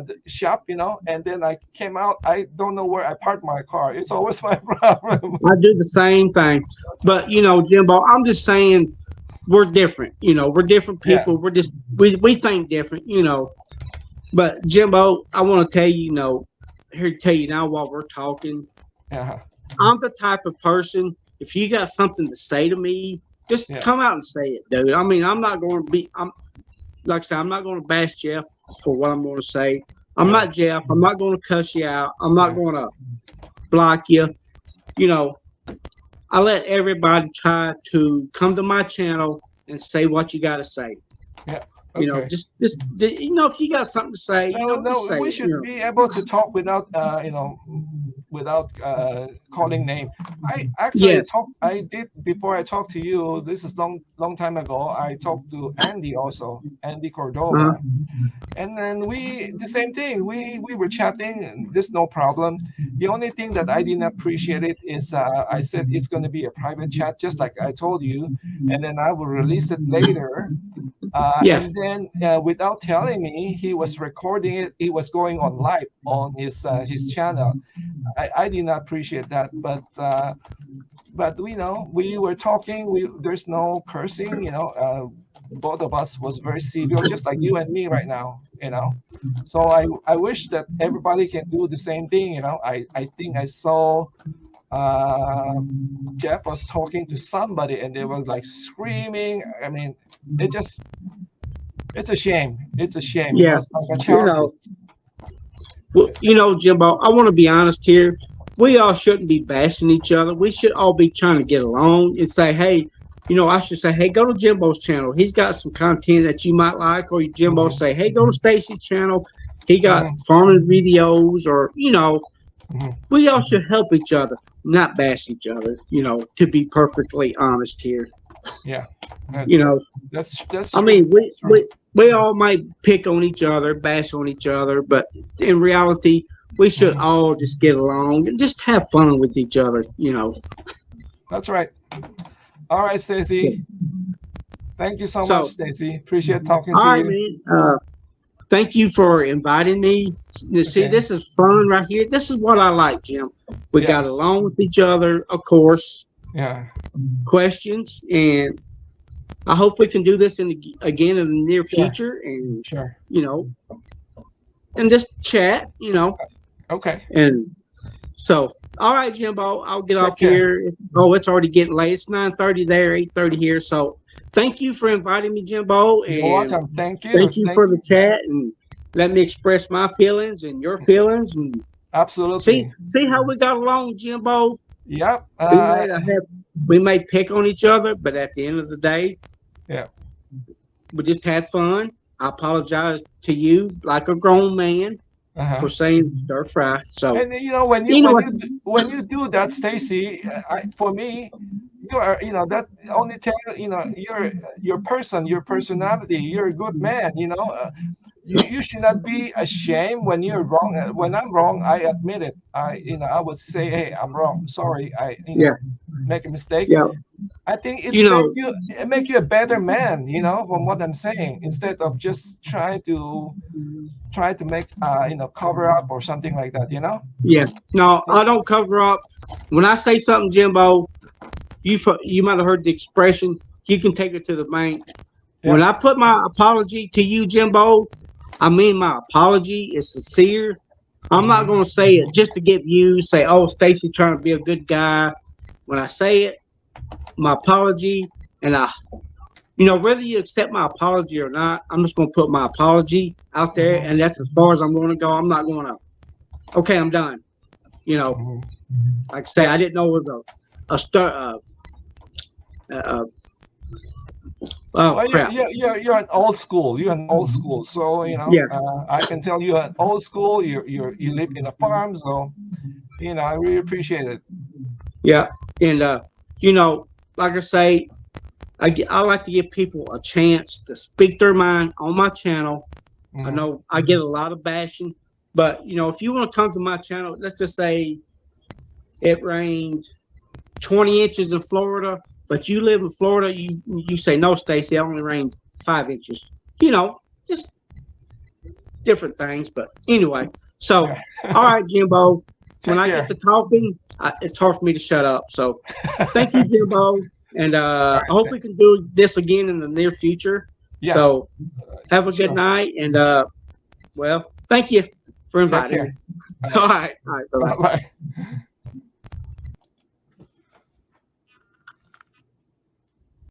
the shop, and then I came out, I don't know where I parked my car. It's always my problem. I do the same thing. But Jimbo, I'm just saying we're different. We're different Yeah. people. We think different, But Jimbo, I want to tell you, here to tell you now while we're talking, Yeah. I'm the type of person, if you got something to say to me, just Yeah. come out and say it, dude. I mean, I'm not going to be I'm like I said, I'm not going to bash Jeff for what I'm going to say. I'm Yeah. not Jeff. I'm not going to cuss you out. I'm not Yeah. going to block you. You know, I let everybody try to come to my channel and say what you got to say. Yeah. Okay. If you got something to say, No, just no, say we it. should be able to talk without, without calling name. I actually Yes. talked. I did before I talked to you. This is long, long time ago. I talked to Andy also, Andy Uh-huh. Cordova, and then we the same thing. We were chatting. And there's no problem. The only thing that I didn't appreciate it is I said it's going to be a private chat, just like I told you, and then I will release it later. Yeah. And then, without telling me, he was recording it. He was going on live on his channel. I did not appreciate that, but we know we were talking. There's no cursing. Both of us was very civil, just like you and me right now. So I wish that everybody can do the same thing. I think I saw uh, Jeff was talking to somebody, and they were like screaming. I mean, it just it's a shame. It's a shame. Yeah. It's like a You childish. know, Jimbo, I want to be honest here. We all shouldn't be bashing each other. We should all be trying to get along and say, hey, I should say, hey, go to Jimbo's channel. He's got some content that you might like. Or Jimbo Mhm, say, hey, go to Stacy's channel. He got mhm, farming videos. Or, mhm. we all should help each other, not bash each other, to be perfectly honest here. Yeah, that, You that know, that's I true. mean, That's true. we all might pick on each other, bash on each other, but in reality, we should Mhm. all just get along and just have fun with each other. That's right. All right, Stacy. Thank you so much, So, Stacy. Appreciate talking all to right, you. man. Thank you for inviting me. See, Okay. this is fun right here. This is what I like, Jim. We Yeah. got along with each other, of course, Yeah. questions, and I hope we can do this again in the near Sure. future, and Sure. you know, and just chat. Okay. And so, all right, Jimbo, I'll get Take off care. here. Oh, it's already getting late. It's 9:30 there, 8:30 here. So, thank you for inviting me, Jimbo, You're and welcome. Thank you. thank you Thank for the you. chat and let me express my feelings and your feelings and see Absolutely. see how we got along, Jimbo. Yep. We may have we may pick on each other, but at the end of the day, Yeah. We just had fun. I apologize to you like a grown man Uh-huh. for saying stir fry. So And you know, when you anyway, when you do that, Stacy, for me, you are, you know, that only tell, you know, your person, your personality. You're a good man. You know, you should not be ashamed when you're wrong. When I'm wrong, I admit it. I would say, hey, I'm wrong. Sorry, yeah, make a mistake. yeah, I think you know, it make you a better man. You know, from what I'm saying, instead of just try to make cover up or something like that. You know. yeah. No, I don't cover up. When I say something, Jimbo, you might have heard the expression. You can take it to the bank. Yeah. When I put my apology to you, Jimbo, I mean my apology is sincere. I'm not Hmm. going to say it just to get views. Say, oh, Stacy trying to be a good guy. When I say it, my apology, and whether you accept my apology or not, I'm just going to put my apology out there, Hmm. and that's as far as I'm going to go. I'm not going to. Okay, I'm done. You know, Hmm. like I say, Yeah. I didn't know it was a start. Oh Well, crap. you're an old school. You're an old school. So Yeah, I can tell you're an old school. You live in a farm, so I really appreciate it. yeah, and you know, like I say, I like to give people a chance to speak their mind on my channel. I Hmm. know I get a lot of bashing, but if you want to come to my channel, let's just say it rained 20 inches in Florida, but you live in Florida, you say no, Stacy, it only rained 5 inches. Just different things. But anyway, so Yeah. all right, Jimbo. When Take I get care. to talking, it's hard for me to shut up. So thank you, Jimbo, and All I hope right. we can do this again in the near future. Yeah. So have a good Sure. night, and well, thank you for Take inviting care. me. All All right. right, all right, bye bye. Bye.